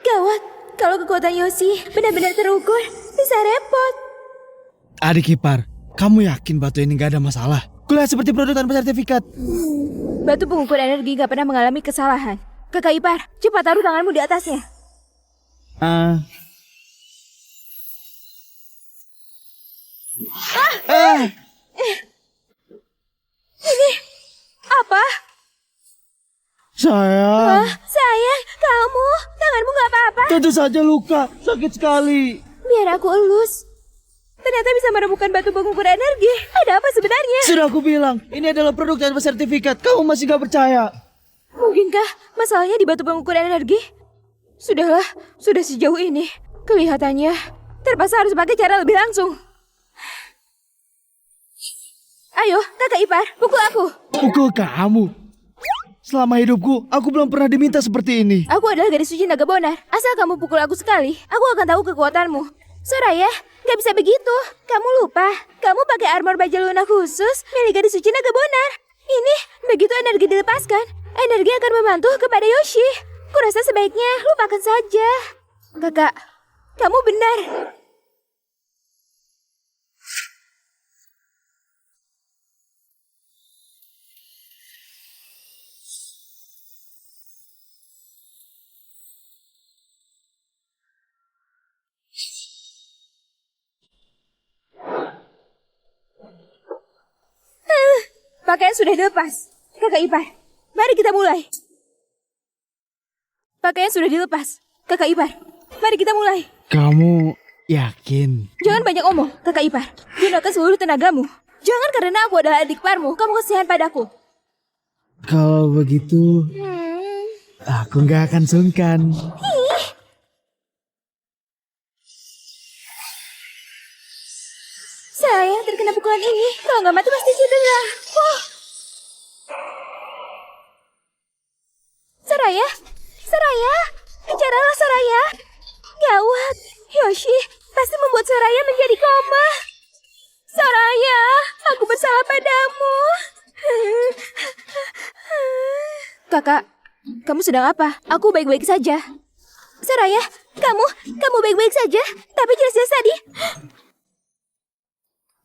Gawat, kalau kekuatan Yoshi benar-benar terukur, bisa repot. Adik ipar, kamu yakin batu ini gak ada masalah? Kulihat seperti produk tanpa sertifikat. Batu pengukur energi gak pernah mengalami kesalahan. Kakak ipar, cepat taruh tanganmu di atasnya. Apa? Sayang, Sayang, kamu, tanganmu gak apa-apa. tentu saja luka, sakit sekali. Biar aku elus. Ternyata bisa menemukan batu pengukur energi. Ada apa sebenarnya? Sudah aku bilang, ini adalah produk tanpa sertifikat. Kamu masih gak percaya? Mungkinkah masalahnya di batu pengukur energi? Sudahlah, sudah sejauh ini. Kelihatannya terpaksa harus pakai cara lebih langsung. Ayo, kakak ipar, pukul aku. Pukul kamu. Selama hidupku, aku belum pernah diminta seperti ini. Aku adalah gadis suci naga bonar. Asal kamu pukul aku sekali, aku akan tahu kekuatanmu. Soraya, gak bisa begitu. Kamu lupa, kamu pakai armor baja lunak khusus milik gadis suci naga bonar. Ini, begitu energi dilepaskan, energi akan membantu kepada Yoshi. Kurasa sebaiknya lupakan saja. Kakak, kamu benar. Pakaian sudah dilepas. Kakak ipar, mari kita mulai. Pakaian sudah dilepas. Kakak ipar, mari kita mulai. Kamu yakin? Jangan banyak omong, kakak ipar. Gunakan seluruh tenagamu. Jangan karena aku adalah adik iparmu, kamu kasihan padaku. Kalau begitu, aku nggak akan sungkan. Saya terkena pukulan ini. Kalau nggak mati pasti cedera. Soraya, Soraya, bicaralah Soraya. Gawat, Yoshi pasti membuat Soraya menjadi koma. Soraya, aku bersalah padamu. Kakak, kamu sedang apa? Aku baik-baik saja. Soraya, kamu baik-baik saja. Tapi jelas-jelas tadi.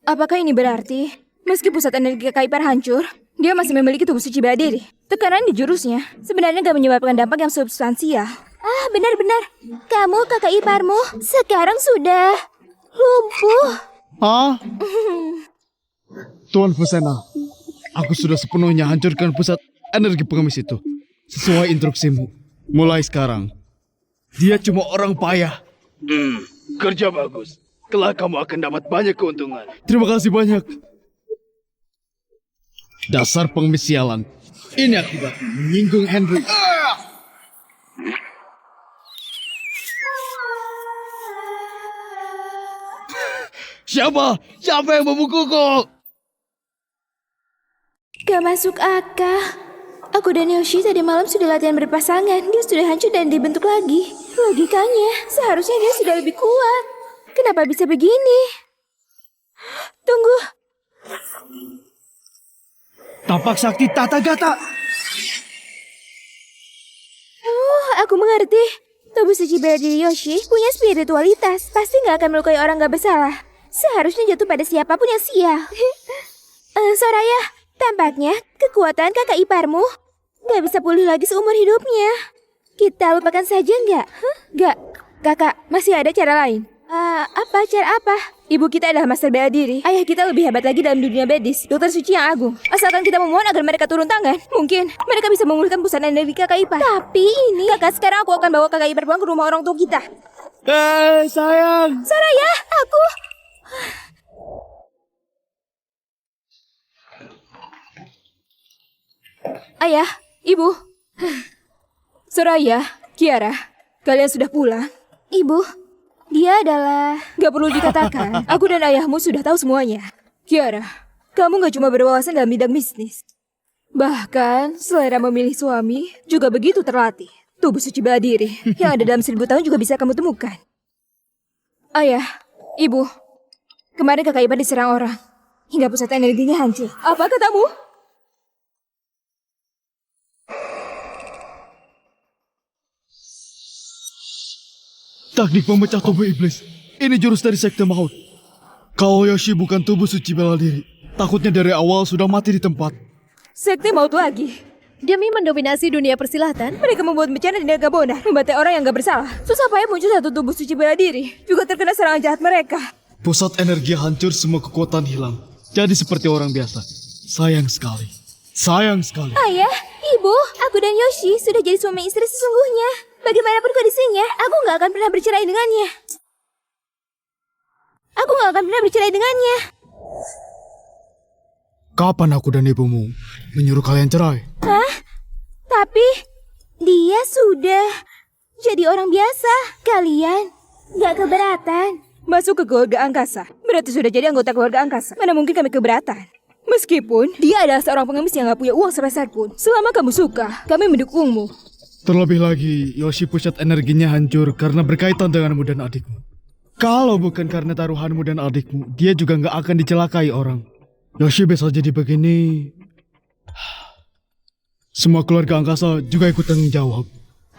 Apakah ini berarti, meski pusat energi kakak ipar hancur, dia masih memiliki tubuh suci bela diri? Tekanan di jurusnya sebenarnya gak menyebabkan dampak yang substansial. Ah, benar-benar. Kamu kakak iparmu sekarang sudah lumpuh. Hah? Tuan Fusena, aku sudah sepenuhnya hancurkan pusat energi pengemis itu. Sesuai instruksimu. Mulai sekarang, dia cuma orang payah. Kerja bagus. Kelak kamu akan dapat banyak keuntungan. Terima kasih banyak. Dasar pengemis sialan. Ini akibat menyinggung Henry. Siapa? Siapa yang memukulku? Gak masuk akal. Aku dan Yoshi tadi malam sudah latihan berpasangan. Dia sudah hancur dan dibentuk lagi. Logikanya, seharusnya dia sudah lebih kuat. Kenapa bisa begini? Tunggu. Tapak sakti Tata Gata. Oh, aku mengerti. Tubuh suci bela diri Yoshi punya spiritualitas. Pasti gak akan melukai orang gak bersalah. Seharusnya jatuh pada siapapun yang sial. Soraya, tampaknya kekuatan kakak iparmu gak bisa pulih lagi seumur hidupnya. Kita lupakan saja nggak? Nggak, kakak, masih ada cara lain. Apa? Cara apa? Ibu kita adalah master bela diri. Ayah kita lebih hebat lagi dalam dunia medis. Dokter suci yang agung. Asalkan kita memohon agar mereka turun tangan, mungkin mereka bisa memulihkan pusat energi kakak ipar. Tapi ini, kakak, sekarang aku akan bawa kakak ipar pulang ke rumah orang tua kita. Sayang. Soraya, aku... Ayah, ibu. Soraya, Kiara, kalian sudah pulang? Ibu, dia adalah... Gak perlu dikatakan, aku dan ayahmu sudah tahu semuanya. Kiara, kamu gak cuma berwawasan dalam bidang bisnis. Bahkan, selera memilih suami juga begitu terlatih. Tubuh suci bela diri yang ada dalam 1000 tahun juga bisa kamu temukan. Ayah, ibu, kemarin kakak ipar diserang orang. Hingga pusat energinya hancur. Apa katamu? Teknik memecah tubuh iblis. Ini jurus dari sekte maut. Kalau Yoshi bukan tubuh suci bela diri, takutnya dari awal sudah mati di tempat. Sekte maut lagi. Demi mendominasi dunia persilatan, Mereka membuat bencana di naga bonar, membantai orang yang gak bersalah. Susah payah muncul satu tubuh suci bela diri, juga terkena serangan jahat mereka. Pusat energi hancur, semua kekuatan hilang. Jadi seperti orang biasa. Sayang sekali. Sayang sekali. Ayah, ibu, aku dan Yoshi sudah jadi suami istri sesungguhnya. Bagaimanapun kondisinya, aku nggak akan pernah bercerai dengannya. Aku nggak akan pernah bercerai dengannya. Kapan aku dan ibumu menyuruh kalian cerai? Hah? Tapi dia sudah jadi orang biasa. Kalian nggak keberatan. Masuk ke keluarga angkasa, berarti sudah jadi anggota keluarga angkasa. Mana mungkin kami keberatan? Meskipun dia adalah seorang pengemis yang gak punya uang sepeser pun. Selama kamu suka, kami mendukungmu. Terlebih lagi, Yoshi pusat energinya hancur karena berkaitan denganmu dan adikmu. Kalau bukan karena taruhanmu dan adikmu, dia juga nggak akan dicelakai orang. Yoshi bisa jadi begini. Semua keluarga angkasa juga ikut tanggung jawab.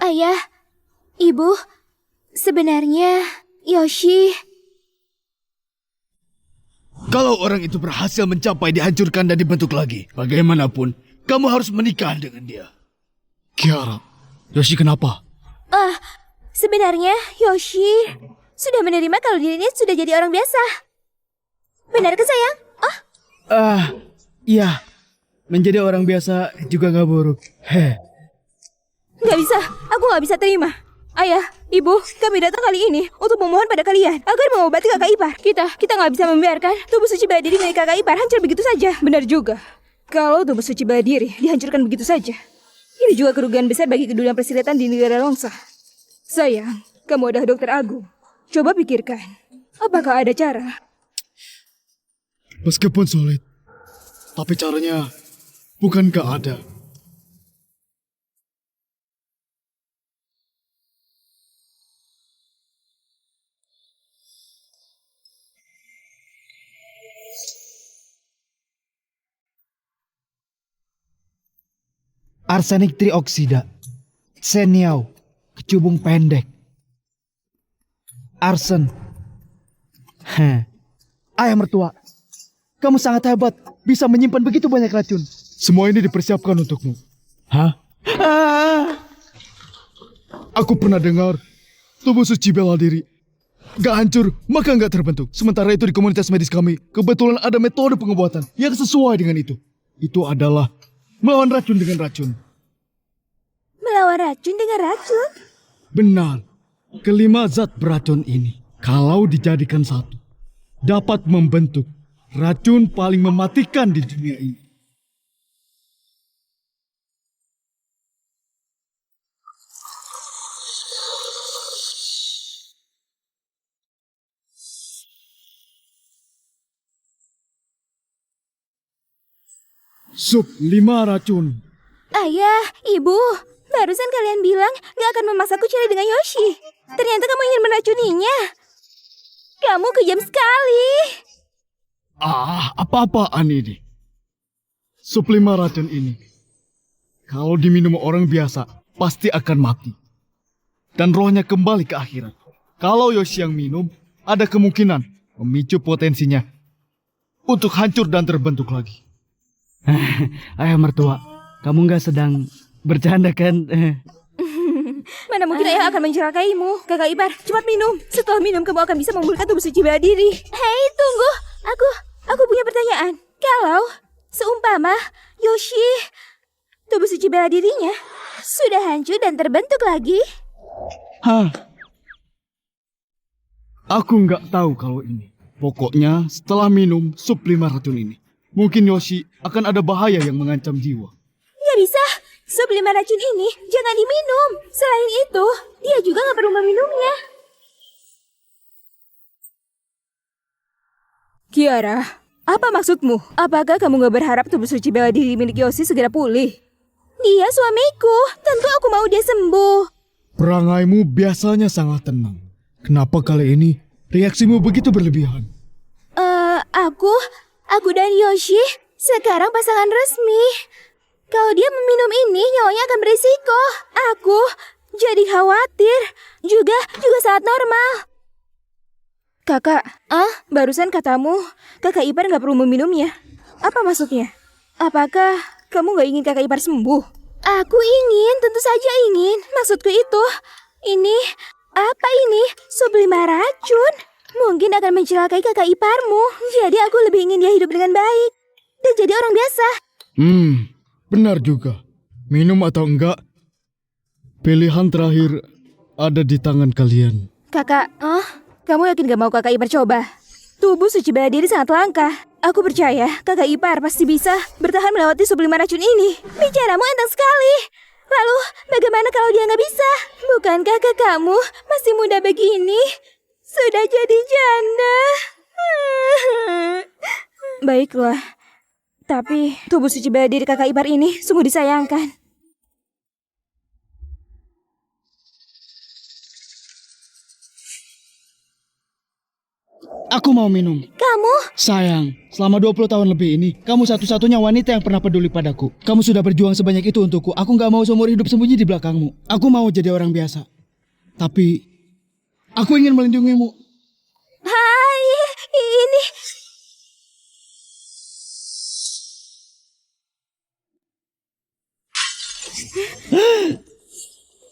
Ayah, ibu, sebenarnya Yoshi. Kalau orang itu berhasil mencapai dihancurkan dan dibentuk lagi, bagaimanapun, kamu harus menikah dengan dia. Kiara, Yoshi kenapa? Sebenarnya Yoshi sudah menerima kalau dirinya sudah jadi orang biasa. Benar ke sayang? Iya. Menjadi orang biasa juga nggak buruk. Gak bisa, aku gak bisa terima. Ayah, ibu, kami datang kali ini untuk memohon pada kalian agar mengobati kakak ipar. Kita gak bisa membiarkan tubuh suci bela diri milik kakak ipar hancur begitu saja. Benar juga. Kalau tubuh suci bela diri dihancurkan begitu saja, ini juga kerugian besar bagi kedudukan persilatan di negara Longsa. Sayang, kamu adalah dokter agung. Coba pikirkan, apakah ada cara? Meskipun sulit, tapi caranya bukankah ada? Arsenik trioksida, seniau, kecubung pendek, arsen. Ayah mertua, kamu sangat hebat, bisa menyimpan begitu banyak racun. Semua ini dipersiapkan untukmu. Hah? Aku pernah dengar tubuh suci bela diri gak hancur maka gak terbentuk. Sementara itu di komunitas medis kami kebetulan ada metode pengobatan yang sesuai dengan itu. Itu adalah melawan racun dengan racun. Melawan racun dengan racun? Benar. Kelima zat beracun ini, kalau dijadikan satu, dapat membentuk racun paling mematikan di dunia ini. Sup 5 racun. Ayah, ibu, barusan kalian bilang gak akan memasakku cerai dengan Yoshi. Ternyata kamu ingin meracuninya. Kamu kejam sekali. Apa-apaan ini? Sup 5 racun ini, kalau diminum orang biasa, pasti akan mati. Dan rohnya kembali ke akhirat. Kalau Yoshi yang minum, ada kemungkinan memicu potensinya untuk hancur dan terbentuk lagi. Ayah mertua, kamu nggak sedang bercanda kan? Mana mungkin ayah akan mencelakaimu. Kakak ipar, cepat minum. Setelah minum, kamu akan bisa memulihkan tubuh suci bela diri. Hei, tunggu. Aku punya pertanyaan. Kalau seumpama Yoshi, tubuh suci bela dirinya sudah hancur dan terbentuk lagi. Aku nggak tahu kalau ini. Pokoknya setelah minum sup 5 racun ini, mungkin Yoshi akan ada bahaya yang mengancam jiwa. Gak bisa. Sup 5 racun ini jangan diminum. Selain itu, dia juga gak perlu meminumnya. Kiara, apa maksudmu? Apakah kamu gak berharap tubuh suci bela diri milik Yoshi segera pulih? Dia suamiku. Tentu aku mau dia sembuh. Perangaimu biasanya sangat tenang. Kenapa kali ini reaksimu begitu berlebihan? Aku dan Yoshi sekarang pasangan resmi. Kalau dia meminum ini, nyawanya akan berisiko. Aku jadi khawatir. Juga sangat normal. Kakak, barusan katamu kakak ipar gak perlu meminumnya. Apa maksudnya? Apakah kamu gak ingin kakak ipar sembuh? Aku ingin, tentu saja ingin. Maksudku itu, ini, apa ini? Sublima racun. Mungkin akan mencelakai kakak iparmu. Jadi aku lebih ingin dia hidup dengan baik. Dan jadi orang biasa. Benar juga. Minum atau enggak, pilihan terakhir ada di tangan kalian. Kakak, kamu yakin gak mau kakak ipar coba? Tubuh suci bela diri sangat langka. Aku percaya kakak ipar pasti bisa bertahan melewati sublima racun ini. Bicaramu enteng sekali. Lalu, bagaimana kalau dia nggak bisa? Bukankah kakakmu masih muda begini? Sudah jadi janda. Baiklah. Tapi tubuh suci bela diri kakak ipar ini sungguh disayangkan. Aku mau minum. Kamu? Sayang, selama 20 tahun lebih ini, kamu satu-satunya wanita yang pernah peduli padaku. Kamu sudah berjuang sebanyak itu untukku. Aku gak mau seumur hidup sembunyi di belakangmu. Aku mau jadi orang biasa. Tapi, aku ingin melindungimu. Hai, ini...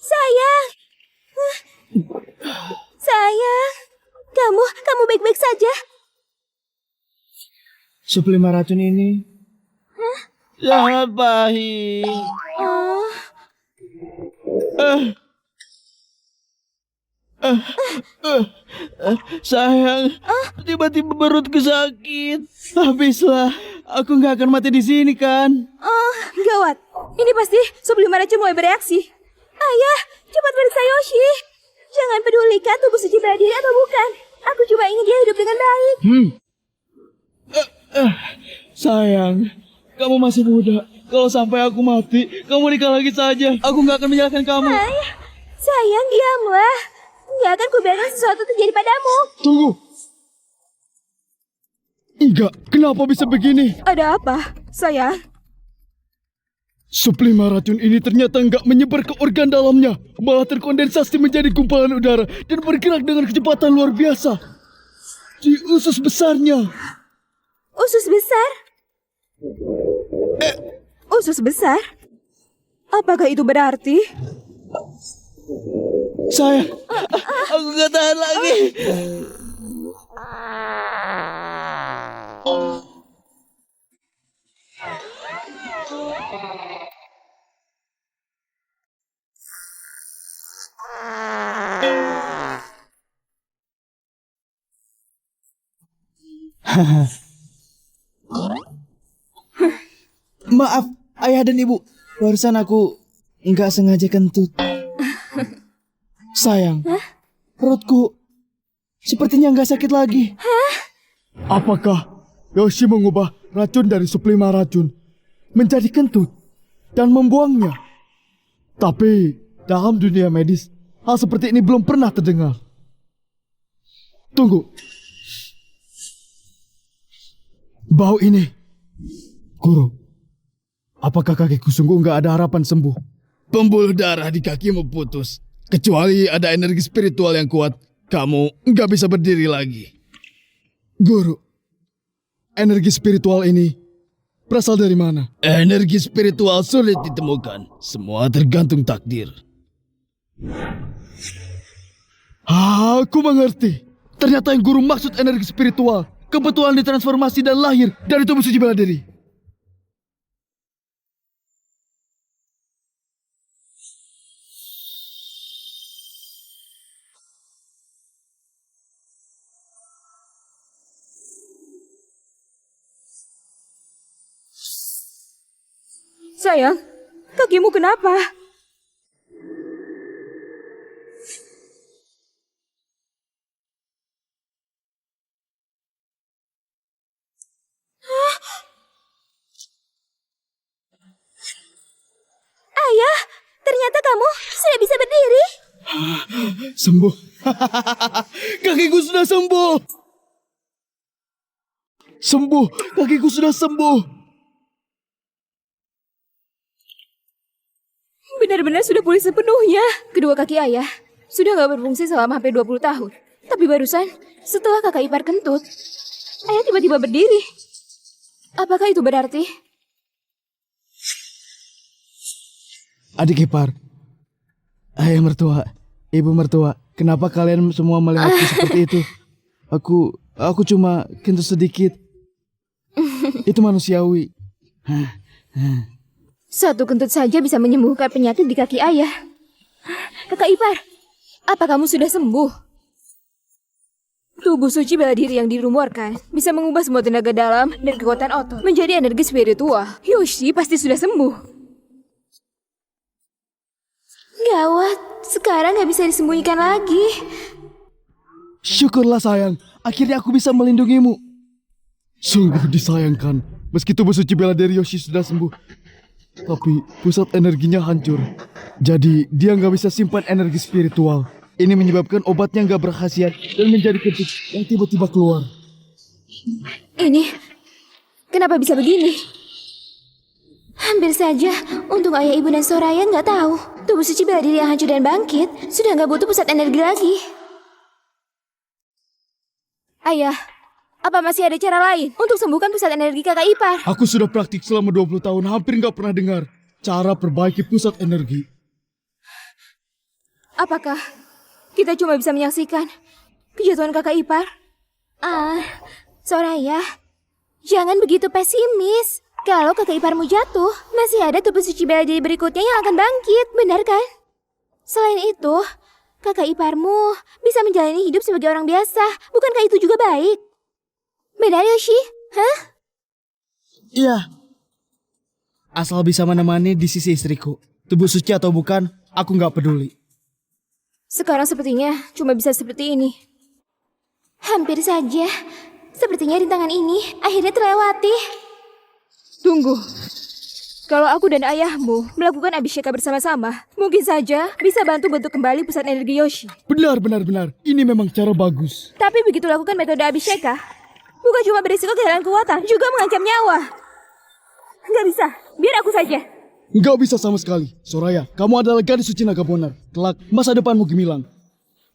Sayang. Sayang. Kamu baik-baik saja? Sublima racun ini sangat pahit. Oh, Sayang, tiba-tiba perutku sakit. Habislah, aku nggak akan mati di sini kan? Gawat. Ini pasti sublima racun mulai bereaksi. ayah, cepat periksa Yoshi. Jangan pedulikan tubuh suci bela diri atau bukan. Aku cuma ingin dia hidup dengan baik. Sayang, kamu masih muda. Kalau sampai aku mati, kamu nikah lagi saja. Aku nggak akan menyalahkan kamu. Ayah, sayang, diamlah. Nggak akan kubiarkan sesuatu terjadi padamu. Tunggu. Enggak, kenapa bisa begini? Ada apa, sayang? Sublima racun ini ternyata enggak menyebar ke organ dalamnya, malah terkondensasi menjadi gumpalan udara dan bergerak dengan kecepatan luar biasa di usus besarnya. Usus besar? Usus besar? Apakah itu berarti? Sayang, aku nggak tahan lagi. Maaf, ayah dan ibu. Barusan aku nggak sengaja kentut. Sayang, perutku sepertinya nggak sakit lagi. Apakah Yoshi mengubah racun dari sublima racun menjadi kentut dan membuangnya? Tapi dalam dunia medis, hal seperti ini belum pernah terdengar. Tunggu. Bau ini. Guru, apakah kakiku sungguh nggak ada harapan sembuh? Pembuluh darah di kakimu putus. Kecuali ada energi spiritual yang kuat, kamu nggak bisa berdiri lagi. Guru, energi spiritual ini berasal dari mana? Energi spiritual sulit ditemukan. Semua tergantung takdir. Aku mengerti. Ternyata yang guru maksud energi spiritual. Kebetulan ditransformasi dan lahir dari tubuh suci bela diri. Sayang, kakimu kenapa? Ayah, ternyata kamu sudah bisa berdiri. Sembuh. Kakiku sudah sembuh. Sembuh. Kakiku sudah sembuh. Benar-benar sudah pulih sepenuhnya. Kedua kaki ayah sudah gak berfungsi selama hampir 20 tahun. Tapi barusan, setelah kakak ipar kentut, ayah tiba-tiba berdiri. Apakah itu berarti? Adik ipar, ayah mertua, ibu mertua, kenapa kalian semua melihatku seperti itu? Aku cuma kentut sedikit. Itu manusiawi. Satu kentut saja bisa menyembuhkan penyakit di kaki ayah. Kakak ipar, apa kamu sudah sembuh? Tubuh suci bela diri yang dirumorkan bisa mengubah semua tenaga dalam dan kekuatan otot menjadi energi spiritual. Yoshi pasti sudah sembuh. Gawat, sekarang gak bisa disembunyikan lagi. Syukurlah sayang, akhirnya aku bisa melindungimu. Sungguh disayangkan, meski tubuh suci bela diri Yoshi sudah sembuh, tapi pusat energinya hancur. Jadi dia nggak bisa simpan energi spiritual. Ini menyebabkan obatnya nggak berkhasiat dan menjadi kentut yang tiba-tiba keluar. Ini, kenapa bisa begini? Hampir saja, untung ayah, ibu, dan Soraya nggak tahu. Tubuh suci bela diri yang hancur dan bangkit sudah nggak butuh pusat energi lagi. Ayah, apa masih ada cara lain untuk sembuhkan pusat energi kakak ipar? Aku sudah praktik selama 20 tahun, hampir nggak pernah dengar cara perbaiki pusat energi. Apakah kita cuma bisa menyaksikan kejatuhan kakak ipar? Soraya, jangan begitu pesimis. Kalau kakak iparmu jatuh, masih ada tubuh suci bela diri berikutnya yang akan bangkit, benar kan? Selain itu, kakak iparmu bisa menjalani hidup sebagai orang biasa. Bukankah itu juga baik? Benar, Yoshi? Hah? Iya. Asal bisa menemani di sisi istriku. Tubuh suci atau bukan, aku nggak peduli. Sekarang sepertinya cuma bisa seperti ini. Hampir saja. Sepertinya rintangan ini akhirnya terlewati. Tunggu. Kalau aku dan ayahmu melakukan Abhisheka bersama-sama, mungkin saja bisa bantu bentuk kembali pusat energi Yoshi. Benar. Ini memang cara bagus. Tapi begitu lakukan metode Abhisheka, bukan cuma berisiko kehilangan kekuatan, juga mengancam nyawa. Nggak bisa, biar aku saja. Nggak bisa sama sekali. Soraya, kamu adalah gadis suci naga bonar. Kelak, masa depanmu gemilang.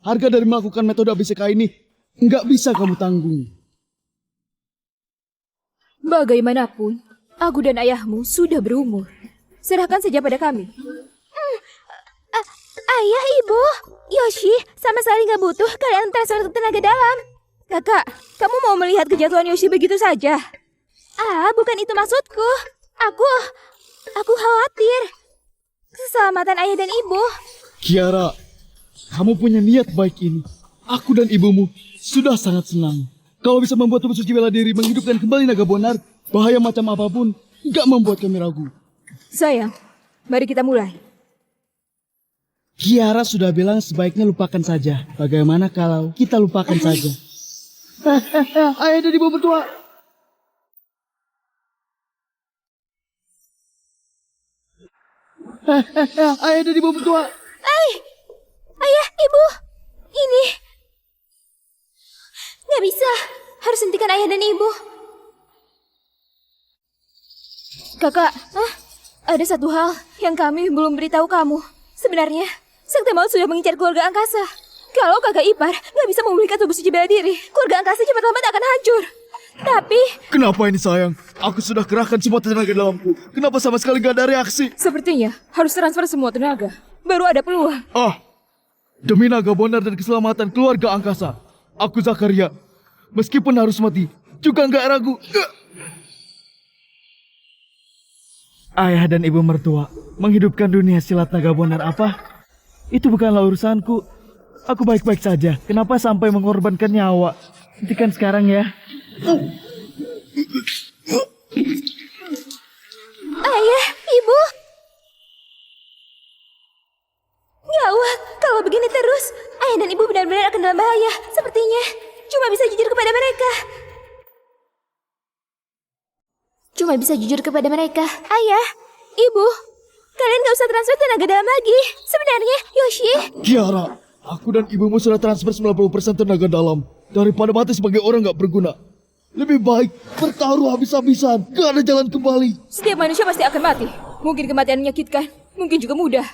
Harga dari melakukan metode Abhisheka ini nggak bisa kamu tanggung. Bagaimanapun, aku dan ayahmu sudah berumur. Serahkan saja pada kami. Ayah, ibu, Yoshi sama sekali nggak butuh kalian transfer tenaga dalam. Kakak, kamu mau melihat kejatuhan Yoshi begitu saja? Bukan itu maksudku. Aku khawatir keselamatan ayah dan ibu. Kiara, kamu punya niat baik ini. Aku dan ibumu sudah sangat senang. Kalau bisa membuat tubuh suci bela diri menghidupkan kembali naga bonar, bahaya macam apapun nggak membuat kami ragu. Sayang, mari kita mulai. Kiara sudah bilang sebaiknya lupakan saja. Bagaimana kalau kita lupakan saja? Ayah dan ibu mertua. Ayah dan ibu mertua. Ayah, ibu, ini nggak bisa. Harus hentikan ayah dan ibu. Kakak, ada satu hal yang kami belum beritahu kamu. Sebenarnya, Sakti Maut sudah mengincar keluarga angkasa. Kalau kakak ipar nggak bisa memulihkan tubuh suci bela diri, keluarga angkasa cepat lambat akan hancur. Tapi, Kenapa ini sayang? Aku sudah kerahkan semua tenaga dalamku. Kenapa sama sekali gak ada reaksi? sepertinya harus transfer semua tenaga. Baru ada peluang. Demi naga bonar dan keselamatan keluarga angkasa, aku Zakaria, meskipun harus mati, juga nggak ragu. Ayah dan ibu mertua menghidupkan dunia silat naga bonar apa? Itu bukanlah urusanku. Aku baik-baik saja. Kenapa sampai mengorbankan nyawa? Hentikan sekarang ya. Ayah, ibu. Gawat, kalau begini terus, ayah dan ibu benar-benar akan dalam bahaya. Sepertinya cuma bisa jujur kepada mereka. Ayah, ibu, kalian gak usah transfer tenaga dalam lagi. Sebenarnya, Yoshi. Kiara, aku dan ibumu sudah transfer 90% tenaga dalam. Daripada mati sebagai orang gak berguna. Lebih baik bertaruh habis-habisan. Gak ada jalan kembali. Setiap manusia pasti akan mati. Mungkin kematian menyakitkan, mungkin juga mudah.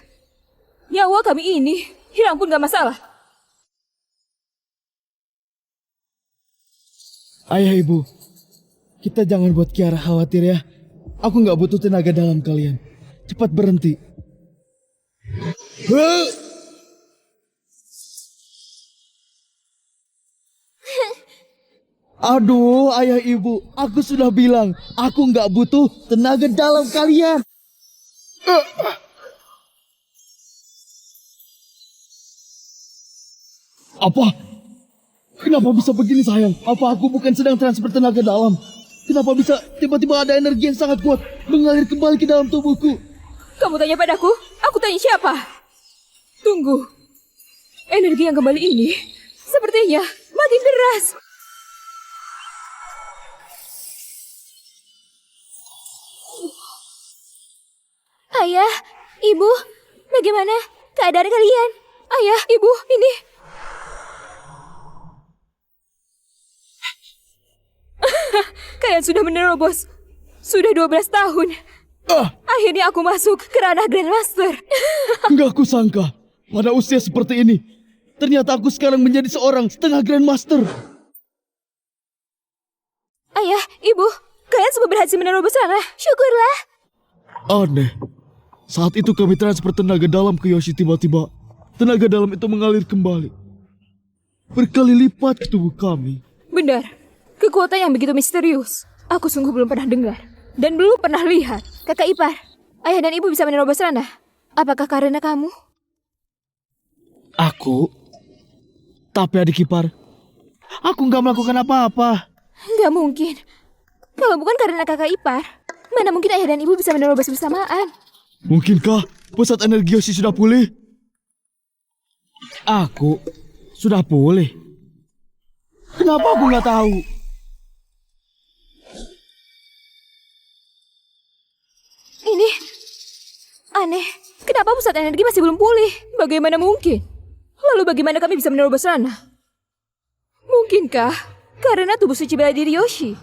Nyawa kami ini hilang pun gak masalah. Ayah ibu, kita jangan buat Kiara khawatir ya. Aku gak butuh tenaga dalam kalian. Cepat berhenti. Huh? Aduh, ayah ibu, aku sudah bilang, aku nggak butuh tenaga dalam kalian. Apa? Kenapa bisa begini sayang? Apa aku bukan sedang transfer tenaga dalam? Kenapa bisa tiba-tiba ada energi yang sangat kuat mengalir kembali ke dalam tubuhku? Kamu tanya padaku, aku tanya siapa? Tunggu. Energi yang kembali ini sepertinya makin deras. Ayah, Ibu, bagaimana keadaan kalian? Ayah, ibu, ini. Kalian sudah menerobos. Sudah 12 tahun. Akhirnya aku masuk ke ranah Grandmaster. Nggak aku sangka, pada usia seperti ini, ternyata aku sekarang menjadi seorang setengah Grandmaster. Ayah, ibu, kalian semua berhasil menerobos ranah. Syukurlah. Aneh. Saat itu kami transfer tenaga dalam ke Yoshi, tiba-tiba tenaga dalam itu mengalir kembali. Berkali lipat ke tubuh kami. Benar, kekuatan yang begitu misterius. Aku sungguh belum pernah dengar. Dan belum pernah lihat. Kakak ipar, ayah dan ibu bisa menerobos ranah. Apakah karena kamu? Aku? Tapi adik ipar, aku nggak melakukan apa-apa. Nggak mungkin. Kalau bukan karena kakak ipar, mana mungkin ayah dan ibu bisa menerobos bersamaan? Mungkinkah pusat energi Yoshi sudah pulih? Aku sudah pulih. Kenapa aku nggak tahu? Ini aneh. Kenapa pusat energi masih belum pulih? Bagaimana mungkin? Lalu bagaimana kami bisa menerobos ranah? Mungkinkah karena tubuh suci bela diri Yoshi?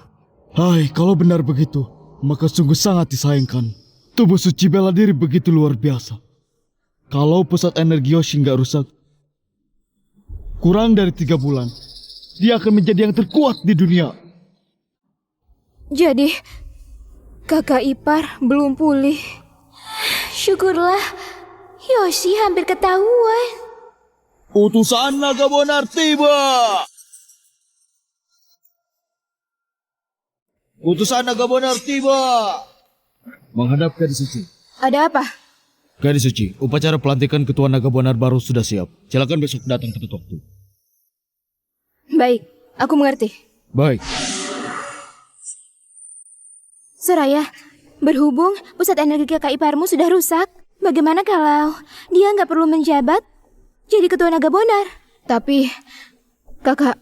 Hai, kalau benar begitu, maka sungguh sangat disayangkan. Tubuh suci bela diri begitu luar biasa. Kalau pusat energi Yoshi nggak rusak, kurang dari 3 bulan, dia akan menjadi yang terkuat di dunia. Jadi, kakak ipar belum pulih. Syukurlah, Yoshi hampir ketahuan. Utusan naga bonar tiba. Utusan naga bonar tiba. Menghadap Gadis Suci. Ada apa? Gadis Suci, upacara pelantikan ketua naga bonar baru sudah siap. Silakan besok datang tepat waktu. Baik, aku mengerti. Baik. Soraya, berhubung pusat energi kakak iparmu sudah rusak, bagaimana kalau dia nggak perlu menjabat jadi ketua naga bonar? Tapi, kakak,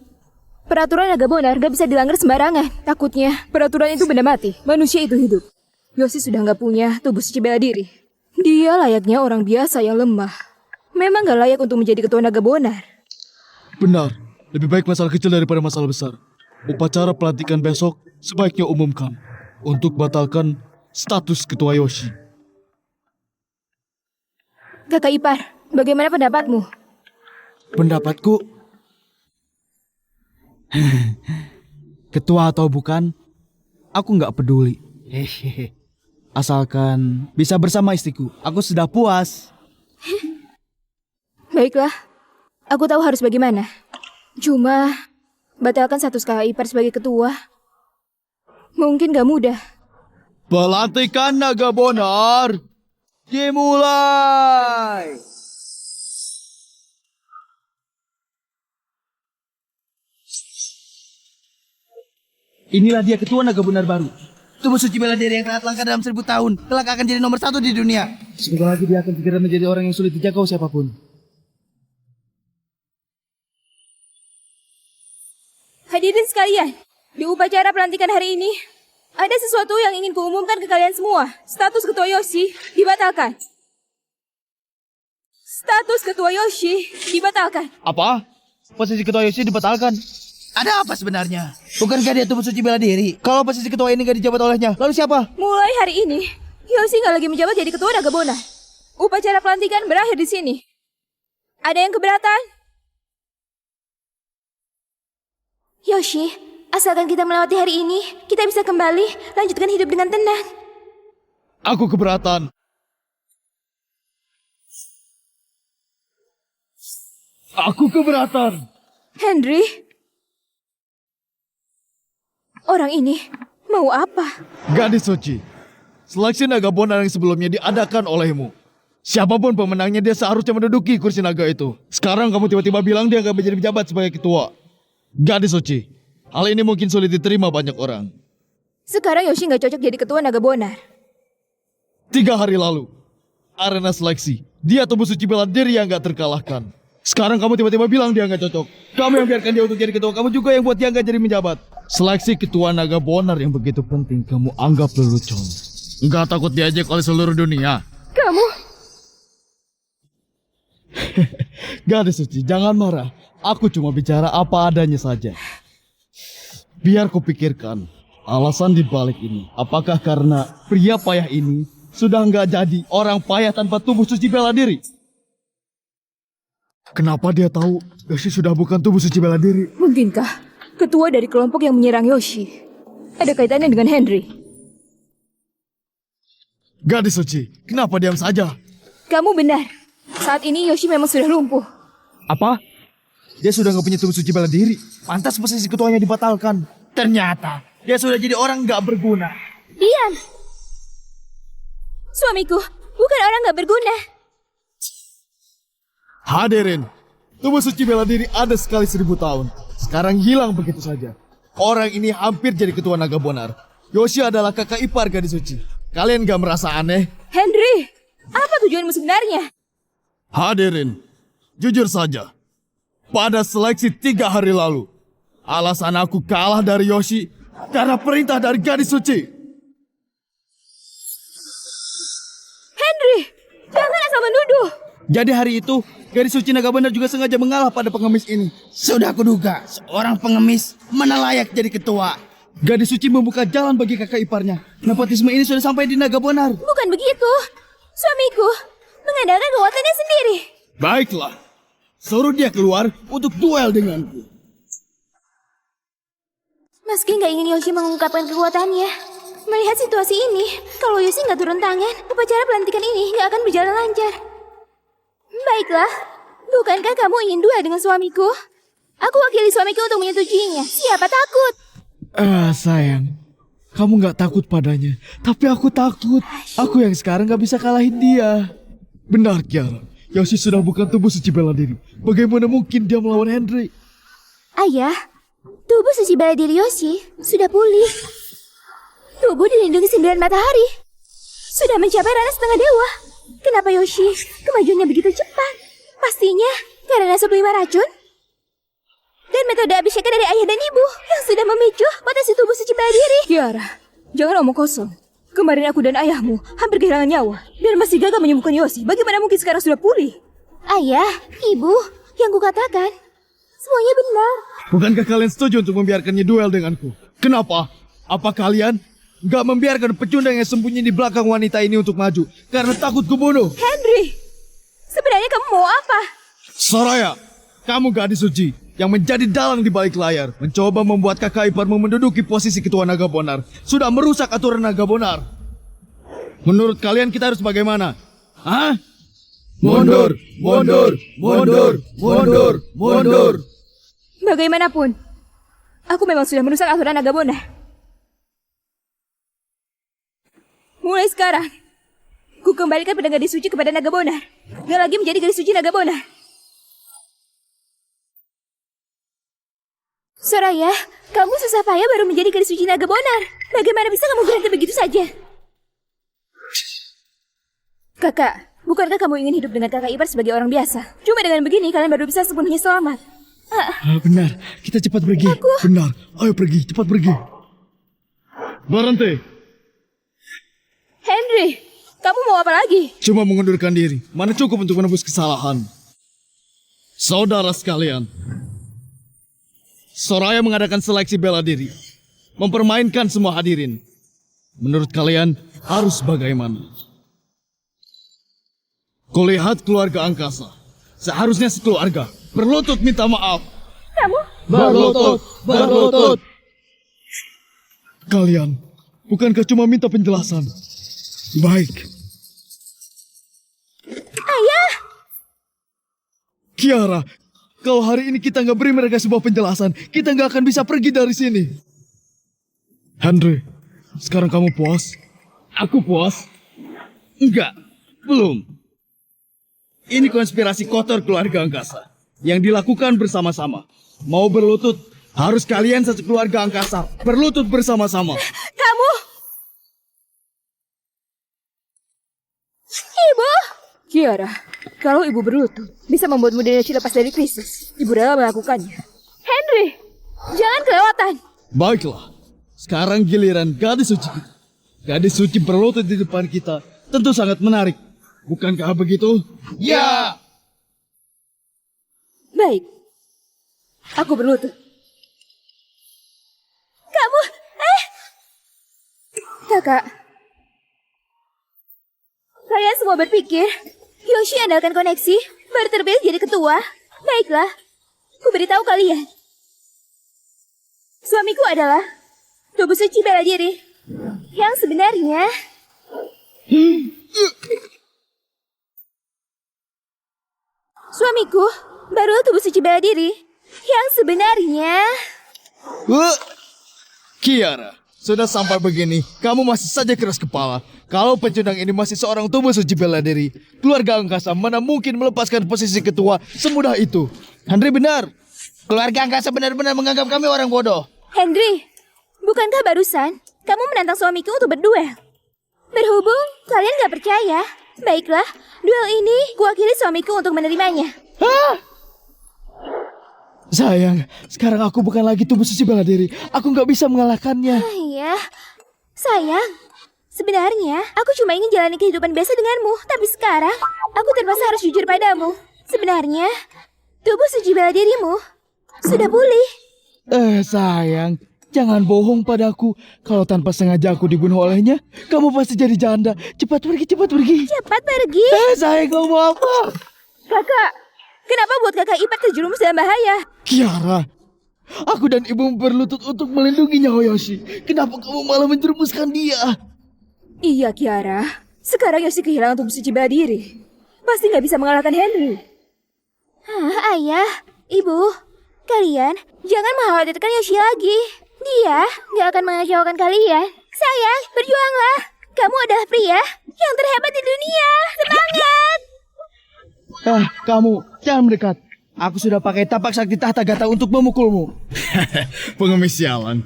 peraturan naga bonar gak bisa dilanggar sembarangan. Takutnya peraturan itu benda mati. Manusia itu hidup. Yoshi sudah gak punya tubuh suci bela diri. Dia layaknya orang biasa yang lemah. Memang gak layak untuk menjadi ketua naga bonar. Benar. Lebih baik masalah kecil daripada masalah besar. Upacara pelantikan besok sebaiknya umumkan untuk batalkan status ketua Yoshi. Kakak ipar, bagaimana pendapatmu? Pendapatku, ketua atau bukan, aku nggak peduli. Hehehe. Asalkan bisa bersama istriku, aku sudah puas. Baiklah, aku tahu harus bagaimana. Cuma, batalkan status kakak ipar sebagai ketua. Mungkin gak mudah. Pelantikan naga bonar dimulai. Inilah dia ketua naga bonar baru. Tubuh suci bela diri yang sangat langka dalam 1000 tahun. Kelak akan jadi nomor 1 di dunia. Sebentar lagi dia akan segera menjadi orang yang sulit dijangkau siapapun. Hadirin sekalian, di upacara pelantikan hari ini, ada sesuatu yang ingin kuumumkan ke kalian semua. Status ketua Yoshi dibatalkan. Status ketua Yoshi dibatalkan. Apa? Posisi ketua Yoshi dibatalkan? Ada apa sebenarnya? Bukankah dia tubuh suci bela diri? Kalau posisi ketua ini gak dijabat olehnya, lalu siapa? Mulai hari ini, Yoshi nggak lagi menjabat jadi ketua naga bonar. Upacara pelantikan berakhir di sini. Ada yang keberatan? Yoshi, asalkan kita melewati hari ini, kita bisa kembali lanjutkan hidup dengan tenang. Aku keberatan. Aku keberatan. Henry? Orang ini mau apa? Gadis suci, seleksi naga bonar yang sebelumnya diadakan olehmu. Siapapun pemenangnya dia seharusnya menduduki kursi naga itu. Sekarang kamu tiba-tiba bilang dia akan menjadi pejabat sebagai ketua. Gadis suci, hal ini mungkin sulit diterima banyak orang. Sekarang Yoshi nggak cocok jadi ketua naga bonar. 3 hari lalu, arena seleksi, dia tubuh suci bela diri yang gak terkalahkan. Sekarang kamu tiba-tiba bilang dia gak cocok. Kamu yang biarkan dia untuk jadi ketua, kamu juga yang buat dia gak jadi menjabat. Seleksi ketua naga bonar yang begitu penting kamu anggap lelucon. Gak takut diajak oleh seluruh dunia. Kamu... Gadis suci, jangan marah. Aku cuma bicara apa adanya saja. Biar kupikirkan alasan di balik ini. Apakah karena pria payah ini sudah nggak jadi orang payah tanpa tubuh suci bela diri? Kenapa dia tahu Yoshi sudah bukan tubuh suci bela diri? Mungkinkah ketua dari kelompok yang menyerang Yoshi ada kaitannya dengan Henry? Gadis suci, kenapa diam saja? Kamu benar. Saat ini Yoshi memang sudah lumpuh. Apa? Dia sudah nggak punya tubuh suci bela diri. Pantas posisi ketuanya dibatalkan. Ternyata dia sudah jadi orang nggak berguna. Diam! Suamiku bukan orang nggak berguna. Hadirin, tubuh suci bela diri ada sekali 1000 tahun. Sekarang hilang begitu saja. Orang ini hampir jadi ketua naga bonar. Yoshi adalah kakak ipar gadis suci. Kalian gak merasa aneh? Henry, apa tujuanmu sebenarnya? Hadirin, jujur saja. Pada seleksi 3 hari lalu, alasan aku kalah dari Yoshi karena perintah dari gadis suci. Henry, jangan asal menuduh. Jadi hari itu, gadis suci naga bonar juga sengaja mengalah pada pengemis ini. Sudah kuduga, seorang pengemis mana layak jadi ketua. Gadis suci membuka jalan bagi kakak iparnya. Nepotisme ini sudah sampai di naga bonar. Bukan begitu. Suamiku mengandalkan kekuatannya sendiri. Baiklah, suruh dia keluar untuk duel denganku. Meski nggak ingin Yoshi mengungkapkan kekuatannya, melihat situasi ini, kalau Yoshi nggak turun tangan, upacara pelantikan ini nggak akan berjalan lancar. Baiklah, bukankah kamu ingin duel dengan suamiku? Aku wakili suamiku untuk menyetujuinya. Siapa takut? Sayang, kamu nggak takut padanya, tapi aku takut. Aku yang sekarang nggak bisa kalahin dia. Benar, Kiara. Yoshi sudah bukan tubuh suci bela diri. Bagaimana mungkin dia melawan Henry? Ayah, tubuh suci bela diri Yoshi sudah pulih. Tubuh dilindungi 9 matahari. Sudah mencapai ranah setengah dewa. Kenapa Yoshi kemajuannya begitu cepat? Pastinya karena suplima racun dan metode abhisheka dari ayah dan ibu yang sudah memicu potensi tubuh suci bela diri. Kiara, jangan omong kosong. Kemarin aku dan ayahmu hampir kehilangan nyawa dan masih gagal menyembuhkan Yoshi. Bagaimana mungkin sekarang sudah pulih? Ayah, ibu, yang kukatakan semuanya benar. Bukankah kalian setuju untuk membiarkannya duel denganku? Kenapa? Apa kalian gak membiarkan pecundang yang sembunyi di belakang wanita ini untuk maju karena takut kubunuh? Henry, sebenarnya kamu mau apa? Soraya, kamu gadis suci yang menjadi dalang di balik layar, mencoba membuat kakak iparmu menduduki posisi ketua naga bonar, sudah merusak aturan naga bonar. Menurut kalian kita harus bagaimana? Hah? Mundur, mundur, mundur, mundur, mundur. Bagaimanapun, aku memang sudah merusak aturan naga bonar. Mulai sekarang, ku kembalikan pedang gadis suci kepada naga bonar. Gak lagi menjadi gadis suci naga bonar. Soraya, kamu susah payah baru menjadi gadis suci naga bonar. Bagaimana bisa kamu berhenti begitu saja? Kakak, bukankah kamu ingin hidup dengan kakak ipar sebagai orang biasa? Cuma dengan begini kalian baru bisa sepenuhnya selamat. Benar, kita cepat pergi. Benar, ayo pergi, cepat pergi. Berhenti. Henry, kamu mau apa lagi? Cuma mengundurkan diri, mana cukup untuk menebus kesalahan. Saudara sekalian, Soraya mengadakan seleksi bela diri, mempermainkan semua hadirin. Menurut kalian harus bagaimana? Kulihat keluarga angkasa, seharusnya sekeluarga berlutut minta maaf. Kamu? Berlutut, berlutut. Kalian bukankah cuma minta penjelasan? Baik. Ayah! Kiara, Kalau hari ini kita nggak beri mereka sebuah penjelasan, kita nggak akan bisa pergi dari sini. Henry, sekarang kamu puas? Aku puas? Enggak, belum. Ini konspirasi kotor keluarga angkasa yang dilakukan bersama-sama. Mau berlutut, harus kalian satu keluarga angkasa berlutut bersama-sama. Kamu! Ibu! Kiara, kalau ibu berlutut, bisa membuat Mudenashi lepas dari krisis. Ibu rela melakukannya. Henry! Jangan kelewatan! Baiklah, sekarang giliran gadis suci. Gadis suci berlutut di depan kita tentu sangat menarik. Bukankah begitu? Ya! Baik. Aku berlutut. Kamu... Kakak. Kalian semua berpikir Yoshi andalkan koneksi baru terpilih jadi ketua. Baiklah, ku beritahu kalian. Suamiku adalah tubuh suci bela diri. Yang sebenarnya... Suamiku baru tubuh suci bela diri. Yang sebenarnya... Kiara, sudah sampai begini, kamu masih saja keras kepala. Kalau pecundang ini masih seorang tubuh suci bela diri, keluarga angkasa mana mungkin melepaskan posisi ketua semudah itu. Henry benar. Keluarga angkasa benar-benar menganggap kami orang bodoh. Henry, bukankah barusan kamu menantang suamiku untuk berduel? Berhubung kalian gak percaya, baiklah, duel ini kuakhiri suamiku untuk menerimanya. Sayang, sekarang aku bukan lagi tubuh suci bela diri. Aku nggak bisa mengalahkannya. Iya, sayang. Sebenarnya, aku cuma ingin jalani kehidupan biasa denganmu. Tapi sekarang, aku terpaksa harus jujur padamu. Sebenarnya, tubuh suci bela dirimu sudah pulih. Sayang, jangan bohong padaku. Kalau tanpa sengaja aku dibunuh olehnya, kamu pasti jadi janda. Cepat pergi, cepat pergi. Cepat pergi. Sayang, kamu mau apa? Kakak, kenapa buat kakak ipar terjerumus dalam bahaya? Kiara, aku dan ibu berlutut untuk melindunginya, Hoyoshi. Kenapa kamu malah menjerumuskan dia? Iya, Kiara. Sekarang Yoshi kehilangan tubuh suci bela diri. Pasti nggak bisa mengalahkan Henry. Ayah, ibu, kalian jangan mengkhawatirkan Yoshi lagi. Dia nggak akan mengecewakan kalian. Sayang, berjuanglah. Kamu adalah pria yang terhebat di dunia. Semangat! Kamu, jangan mendekat. Aku sudah pakai tapak sakti tahta gata untuk memukulmu. Pengemis sialan.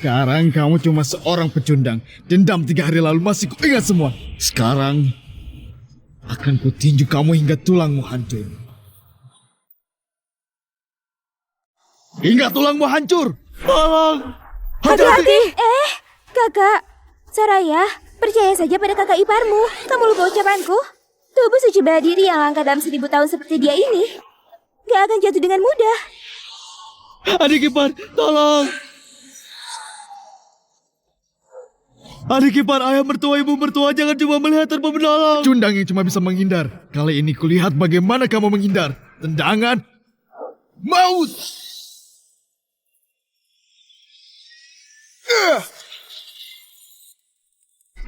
Sekarang kamu cuma seorang pecundang. Dendam 3 hari lalu masih kuingat semua. Sekarang akan kutinju kamu hingga tulangmu hancur. Hingga tulangmu hancur. Tolong. Hati-hati! Kakak, Saraya, percaya saja pada kakak iparmu. Kamu lupa ucapanku? Tubuh suci bela diri yang langka dalam 1000 tahun seperti dia ini gak akan jatuh dengan mudah. Adik ipar, tolong. Adik ipar, ayah mertua, ibu mertua, jangan cuma melihat tanpa menolong. Cundang yang cuma bisa menghindar. Kali ini kulihat bagaimana kamu menghindar. Tendangan maut.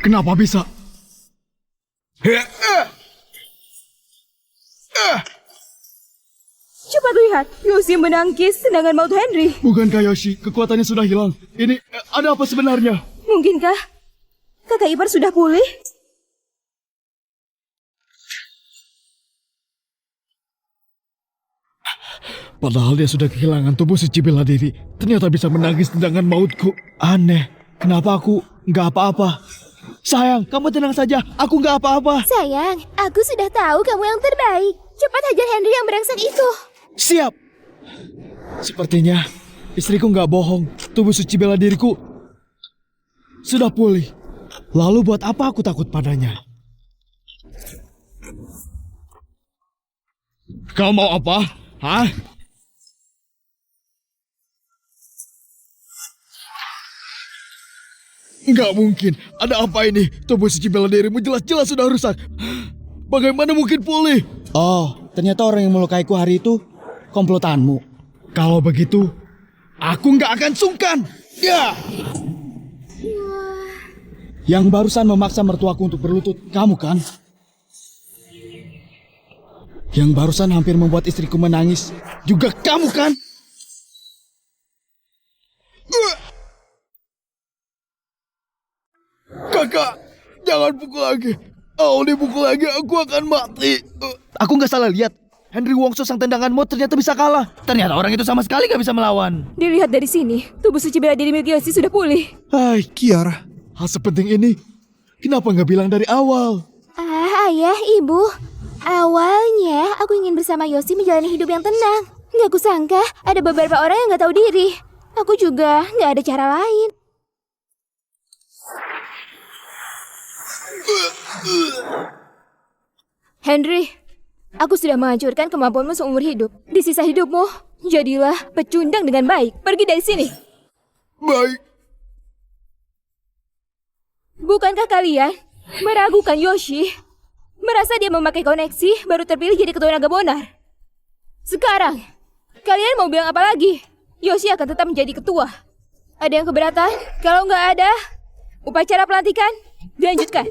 Kenapa bisa? Cepat lihat, Yoshi menangkis tendangan maut Henry. Bukankah Yoshi, kekuatannya sudah hilang? Ini ada apa sebenarnya? Mungkinkah kakak ipar sudah pulih? Padahal dia sudah kehilangan tubuh suci bela diri. Ternyata bisa menangkis tendangan mautku. Aneh, kenapa aku nggak apa-apa? Sayang, kamu tenang saja. Aku nggak apa-apa. Sayang, aku sudah tahu kamu yang terbaik. Cepat hajar Henry yang brengsek itu. Siap. Sepertinya istriku nggak bohong. Tubuh suci bela diriku sudah pulih. Lalu buat apa aku takut padanya? Kau mau apa? Hah? Nggak mungkin. Ada apa ini? Tubuh suci bela dirimu jelas-jelas sudah rusak. Bagaimana mungkin pulih? Oh, ternyata orang yang melukaiku hari itu komplotanmu. Kalau begitu, aku nggak akan sungkan. Ya. Yang barusan memaksa mertuaku untuk berlutut, kamu kan? Yang barusan hampir membuat istriku menangis juga kamu kan? Kakak, jangan pukul lagi. Kalau dipukul lagi aku akan mati. Aku nggak salah lihat. Henry Wongso sang tendanganmu ternyata bisa kalah. Ternyata orang itu sama sekali nggak bisa melawan. Dilihat dari sini, tubuh suci bela diri milik Yoshi sudah pulih. Hai, Kiara. Hal sepenting ini, kenapa nggak bilang dari awal? Ayah, ibu. Awalnya aku ingin bersama Yoshi menjalani hidup yang tenang. Nggak kusangka ada beberapa orang yang nggak tahu diri. Aku juga nggak ada cara lain. Henry, aku sudah menghancurkan kemampuanmu seumur hidup. Di sisa hidupmu, jadilah pecundang dengan baik. Pergi dari sini. Baik. Bukankah kalian meragukan Yoshi? Merasa dia memakai koneksi baru terpilih jadi ketua naga bonar. Sekarang, kalian mau bilang apa lagi? Yoshi akan tetap menjadi ketua. Ada yang keberatan? Kalau nggak ada, upacara pelantikan dilanjutkan.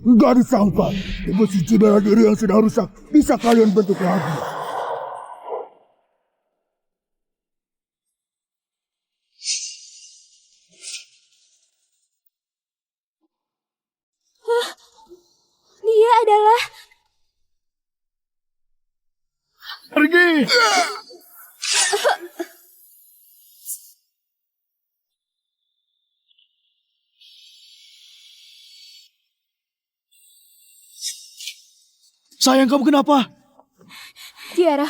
Nggak disangka, tubuh suci bela diri yang sudah rusak bisa kalian bentuk lagi. Dia adalah... Pergi. Sayang, kamu kenapa? Tiara,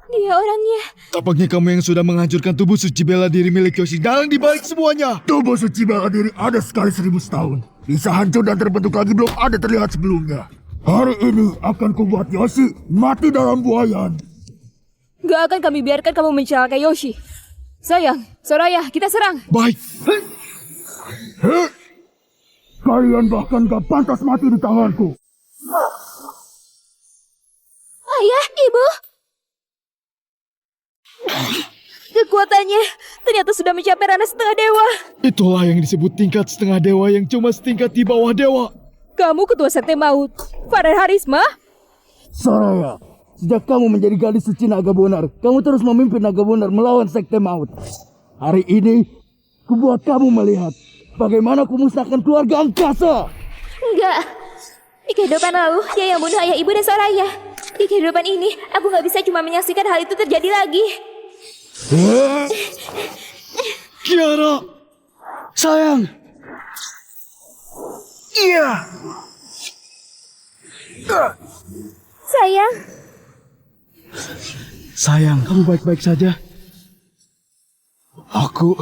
dia orangnya. Tampaknya kamu yang sudah menghancurkan tubuh suci bela diri milik Yoshi. Dalang di balik semuanya. Tubuh suci bela diri ada sekali 1000 tahun. Bisa hancur dan terbentuk lagi belum ada terlihat sebelumnya. Hari ini akan kubuat Yoshi mati dalam buayan. Gak akan kami biarkan kamu mencelakai Yoshi. Sayang, Soraya, kita serang. Baik. Kalian bahkan gak pantas mati di tanganku. Ayah, ibu. Kekuatannya ternyata sudah mencapai ranah setengah dewa. Itulah yang disebut tingkat setengah dewa yang cuma setingkat di bawah dewa. Kamu ketua sekte maut, Farel Harisma? Soraya, sejak kamu menjadi gadis suci naga bonar, kamu terus memimpin naga bonar melawan sekte maut. Hari ini, kubuat kamu melihat bagaimana kumusnahkan keluarga angkasa. Enggak. Di kehidupan lalu, dia yang bunuh ayah ibu dan Soraya. Di kehidupan ini, aku nggak bisa cuma menyaksikan hal itu terjadi lagi. Kiara. Sayang. Iya. Sayang, Sayang, kamu baik-baik saja? Aku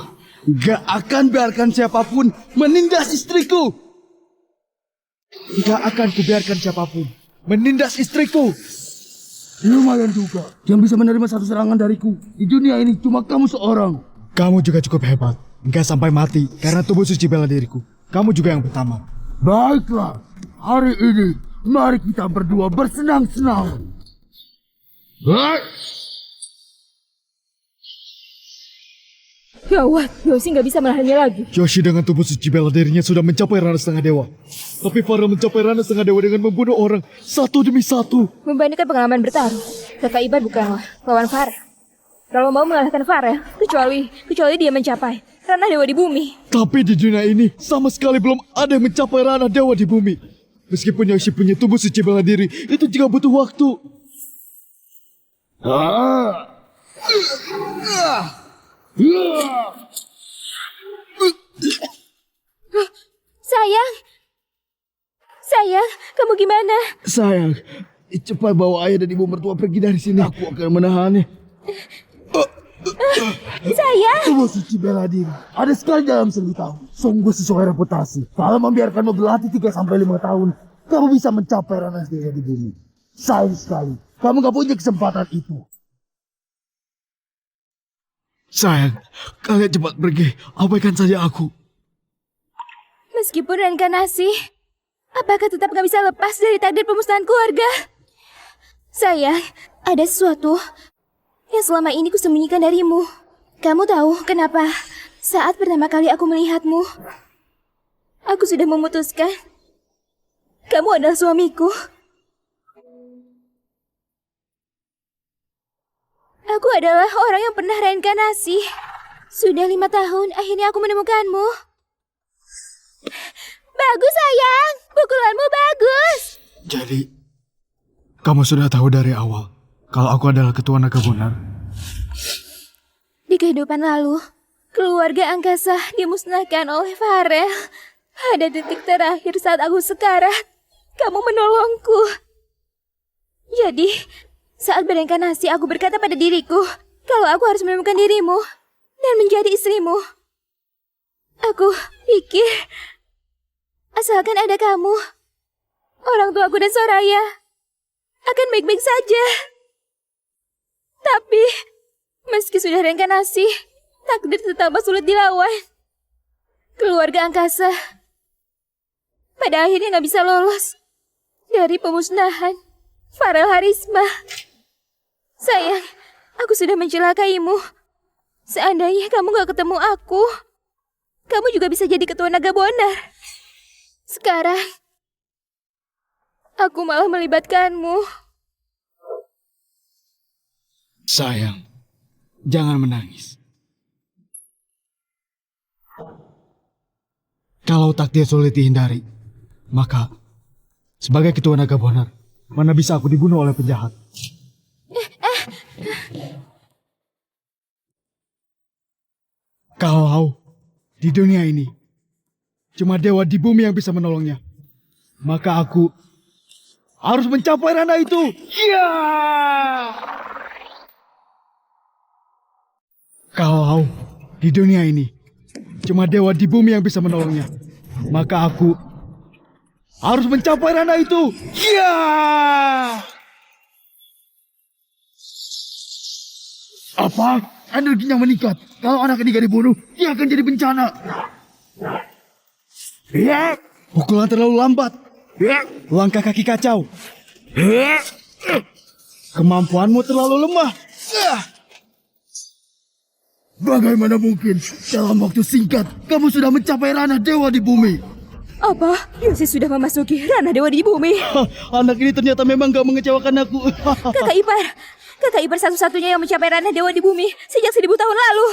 gak akan biarkan siapapun menindas istriku. Gak akan kubiarkan siapapun menindas istriku. Lumayan juga. Yang bisa menerima satu serangan dariku. Di dunia ini cuma kamu seorang. Kamu juga cukup hebat. Gak sampai mati karena tubuh suci bela diriku. Kamu juga yang pertama. Baiklah. Hari ini, mari kita berdua bersenang-senang. Gawat, Yoshi nggak bisa menahannya lagi. Yoshi dengan tubuh suci bela dirinya sudah mencapai ranah setengah dewa. Tapi Farel mencapai ranah setengah dewa dengan membunuh orang satu demi satu. Membandingkan pengalaman bertarung, kakak Iban bukanlah lawan Farel. Kalau mau mengalahkan Farel, kecuali dia mencapai ranah dewa di bumi. Tapi di dunia ini sama sekali belum ada yang mencapai ranah dewa di bumi. Meskipun Yoshi punya tubuh suci bela diri, itu juga butuh waktu. sayang, kamu gimana? Sayang, cepat bawa ayah dan ibu mertua pergi dari sini. Aku akan menahannya. Sayang, Tubuh suci bela diri ada sekali dalam 1000 tahun. Sungguh sesuai reputasi. Kalau membiarkanmu berlatih 3-5 tahun, kamu bisa mencapai ranah dewa di bumi. Sayang sekali, kamu gak punya kesempatan itu. Sayang, kalian cepat pergi. Abaikan saja aku. meskipun reinkarnasi, apakah tetap gak bisa lepas dari takdir pemusnahan keluarga? Sayang, ada sesuatu yang selama ini kusembunyikan darimu. Kamu tahu kenapa saat pertama kali aku melihatmu, aku sudah memutuskan kamu adalah suamiku. Aku adalah orang yang pernah reinkarnasi. Sudah 5 tahun, akhirnya aku menemukanmu. Bagus sayang, pukulanmu bagus. Jadi, kamu sudah tahu dari awal kalau aku adalah ketua naga bonar. Di kehidupan lalu, keluarga angkasa dimusnahkan oleh Farel. Pada detik terakhir saat aku sekarat, kamu menolongku. Jadi, saat bereinkarnasi aku berkata pada diriku, kalau aku harus menemukan dirimu dan menjadi istrimu. Aku pikir, asalkan ada kamu, orang tuaku dan Soraya akan baik-baik saja. Tapi, meski sudah reinkarnasi, takdir tetap sulit dilawan. Keluarga angkasa pada akhirnya gak bisa lolos dari pemusnahan Farel Harisma. Sayang, aku sudah mencelakaimu. Seandainya kamu gak ketemu aku, kamu juga bisa jadi ketua naga bonar. Sekarang, aku malah melibatkanmu. Sayang, jangan menangis. Kalau takdir sulit dihindari, maka sebagai ketua naga bonar, mana bisa aku dibunuh oleh penjahat? Kalau di dunia ini cuma dewa di bumi yang bisa menolongnya, maka aku harus mencapai ranah itu. Ya! Kalau di dunia ini cuma dewa di bumi yang bisa menolongnya, maka aku harus mencapai ranah itu. Ya! Apa? Energinya meningkat. Kalau anak ini gak dibunuh, dia akan jadi bencana. Ya! Pukulan terlalu lambat. Langkah kaki kacau. Kemampuanmu terlalu lemah. Bagaimana mungkin dalam waktu singkat kamu sudah mencapai ranah dewa di bumi? Apa? Yosef sudah memasuki ranah dewa di bumi. Anak ini ternyata memang gak mengecewakan aku. Kakak ipar satu-satunya yang mencapai ranah dewa di bumi sejak 1000 tahun lalu.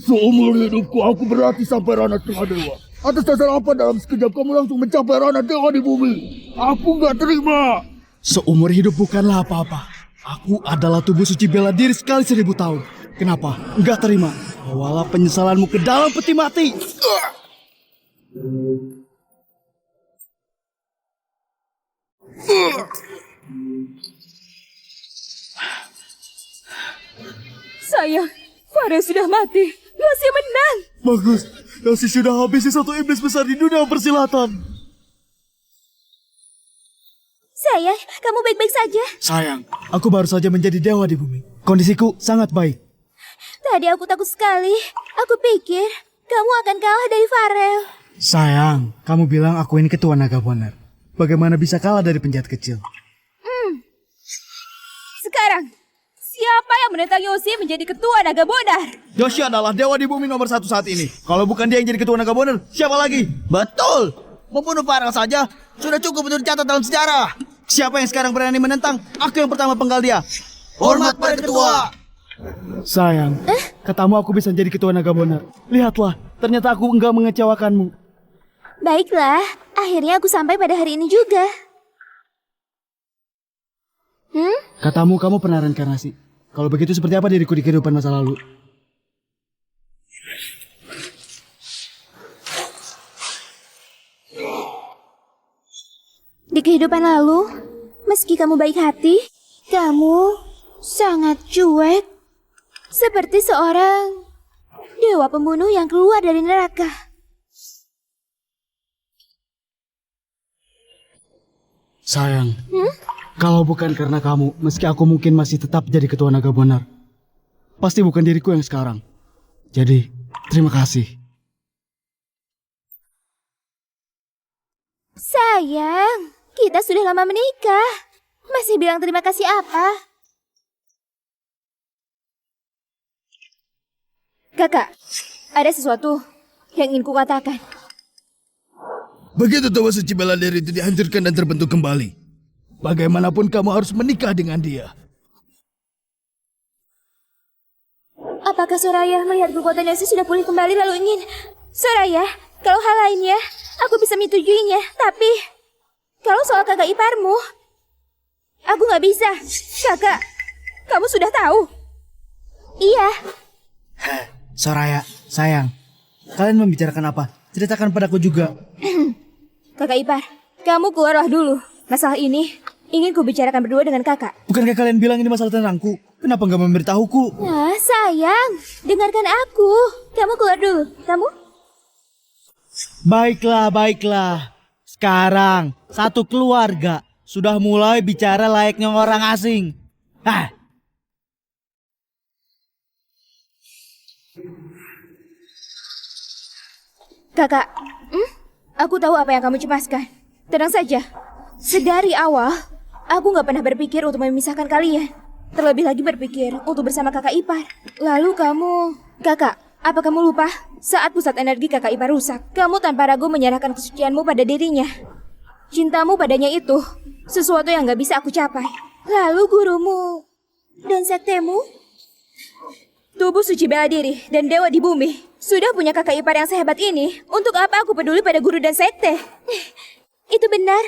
Seumur hidupku aku berlatih sampai ranah setengah dewa. Atas dasar apa dalam sekejap kamu langsung mencapai ranah dewa di bumi? Aku gak terima. Seumur hidup bukanlah apa-apa. Aku adalah tubuh suci bela diri sekali 1000 tahun. Kenapa? Enggak terima. Bawalah penyesalanmu ke dalam peti mati. Sayang, Farel sudah mati. Yosef menang. Bagus. Yosi sudah habisi satu iblis besar di dunia persilatan. Sayang, kamu baik-baik saja? Sayang, aku baru saja menjadi dewa di bumi. Kondisiku sangat baik. Tadi aku takut sekali. Aku pikir kamu akan kalah dari Farel. Sayang, kamu bilang aku ini ketua naga bonar. Bagaimana bisa kalah dari penjahat kecil? Sekarang, siapa yang menentang Yosef menjadi ketua naga bonar? Yoshi adalah dewa di bumi nomor 1 saat ini. Kalau bukan dia yang jadi ketua naga bonar, siapa lagi? Betul. Membunuh Farel saja sudah cukup untuk dicatat dalam sejarah. Siapa yang sekarang berani menentang? Aku yang pertama penggal dia. Hormat pada ketua. Sayang, katamu aku bisa jadi ketua naga bonar. Lihatlah, ternyata aku enggak mengecewakanmu. Baiklah, akhirnya aku sampai pada hari ini juga. Katamu kamu pernah reinkarnasi. Kalau begitu seperti apa diriku di kehidupan masa lalu? Di kehidupan lalu, meski kamu baik hati, kamu sangat cuek. Seperti seorang dewa pembunuh yang keluar dari neraka. Sayang, kalau bukan karena kamu, meski aku mungkin masih tetap jadi ketua naga bonar, pasti bukan diriku yang sekarang. Jadi, terima kasih. Sayang, kita sudah lama menikah. Masih bilang terima kasih apa? Kakak, ada sesuatu yang ingin kukatakan. Begitu Dewa Suci Bela Diri itu dihancurkan dan terbentuk kembali, bagaimanapun kamu harus menikah dengan dia. Apakah Soraya melihat kekuatan Yesi sudah pulih kembali lalu ingin... Soraya, kalau hal lainnya, aku bisa menyetujui,nya. Tapi, kalau soal kakak iparmu, aku nggak bisa. Kakak, kamu sudah tahu. Iya. Soraya, sayang. Kalian membicarakan apa? Ceritakan padaku juga. Kakak ipar, kamu keluarlah dulu. Masalah ini ingin ku bicarakan berdua dengan kakak. Bukankah kalian bilang ini masalah tentangku? Kenapa nggak memberitahuku? Nah, sayang, dengarkan aku. Kamu keluar dulu. Kamu? Baiklah, baiklah. Sekarang, satu keluarga sudah mulai bicara layaknya orang asing. Hah? Kakak, aku tahu apa yang kamu cemaskan. Tenang saja. Sedari awal, aku nggak pernah berpikir untuk memisahkan kalian. Terlebih lagi berpikir untuk bersama kakak ipar. Lalu kamu... Kakak, apa kamu lupa? Saat pusat energi kakak ipar rusak, kamu tanpa ragu menyerahkan kesucianmu pada dirinya. Cintamu padanya itu sesuatu yang nggak bisa aku capai. Lalu gurumu dan sektemu, tubuh suci bela diri dan dewa di bumi, sudah punya kakak ipar yang sehebat ini. Untuk apa aku peduli pada guru dan sekte? Itu benar.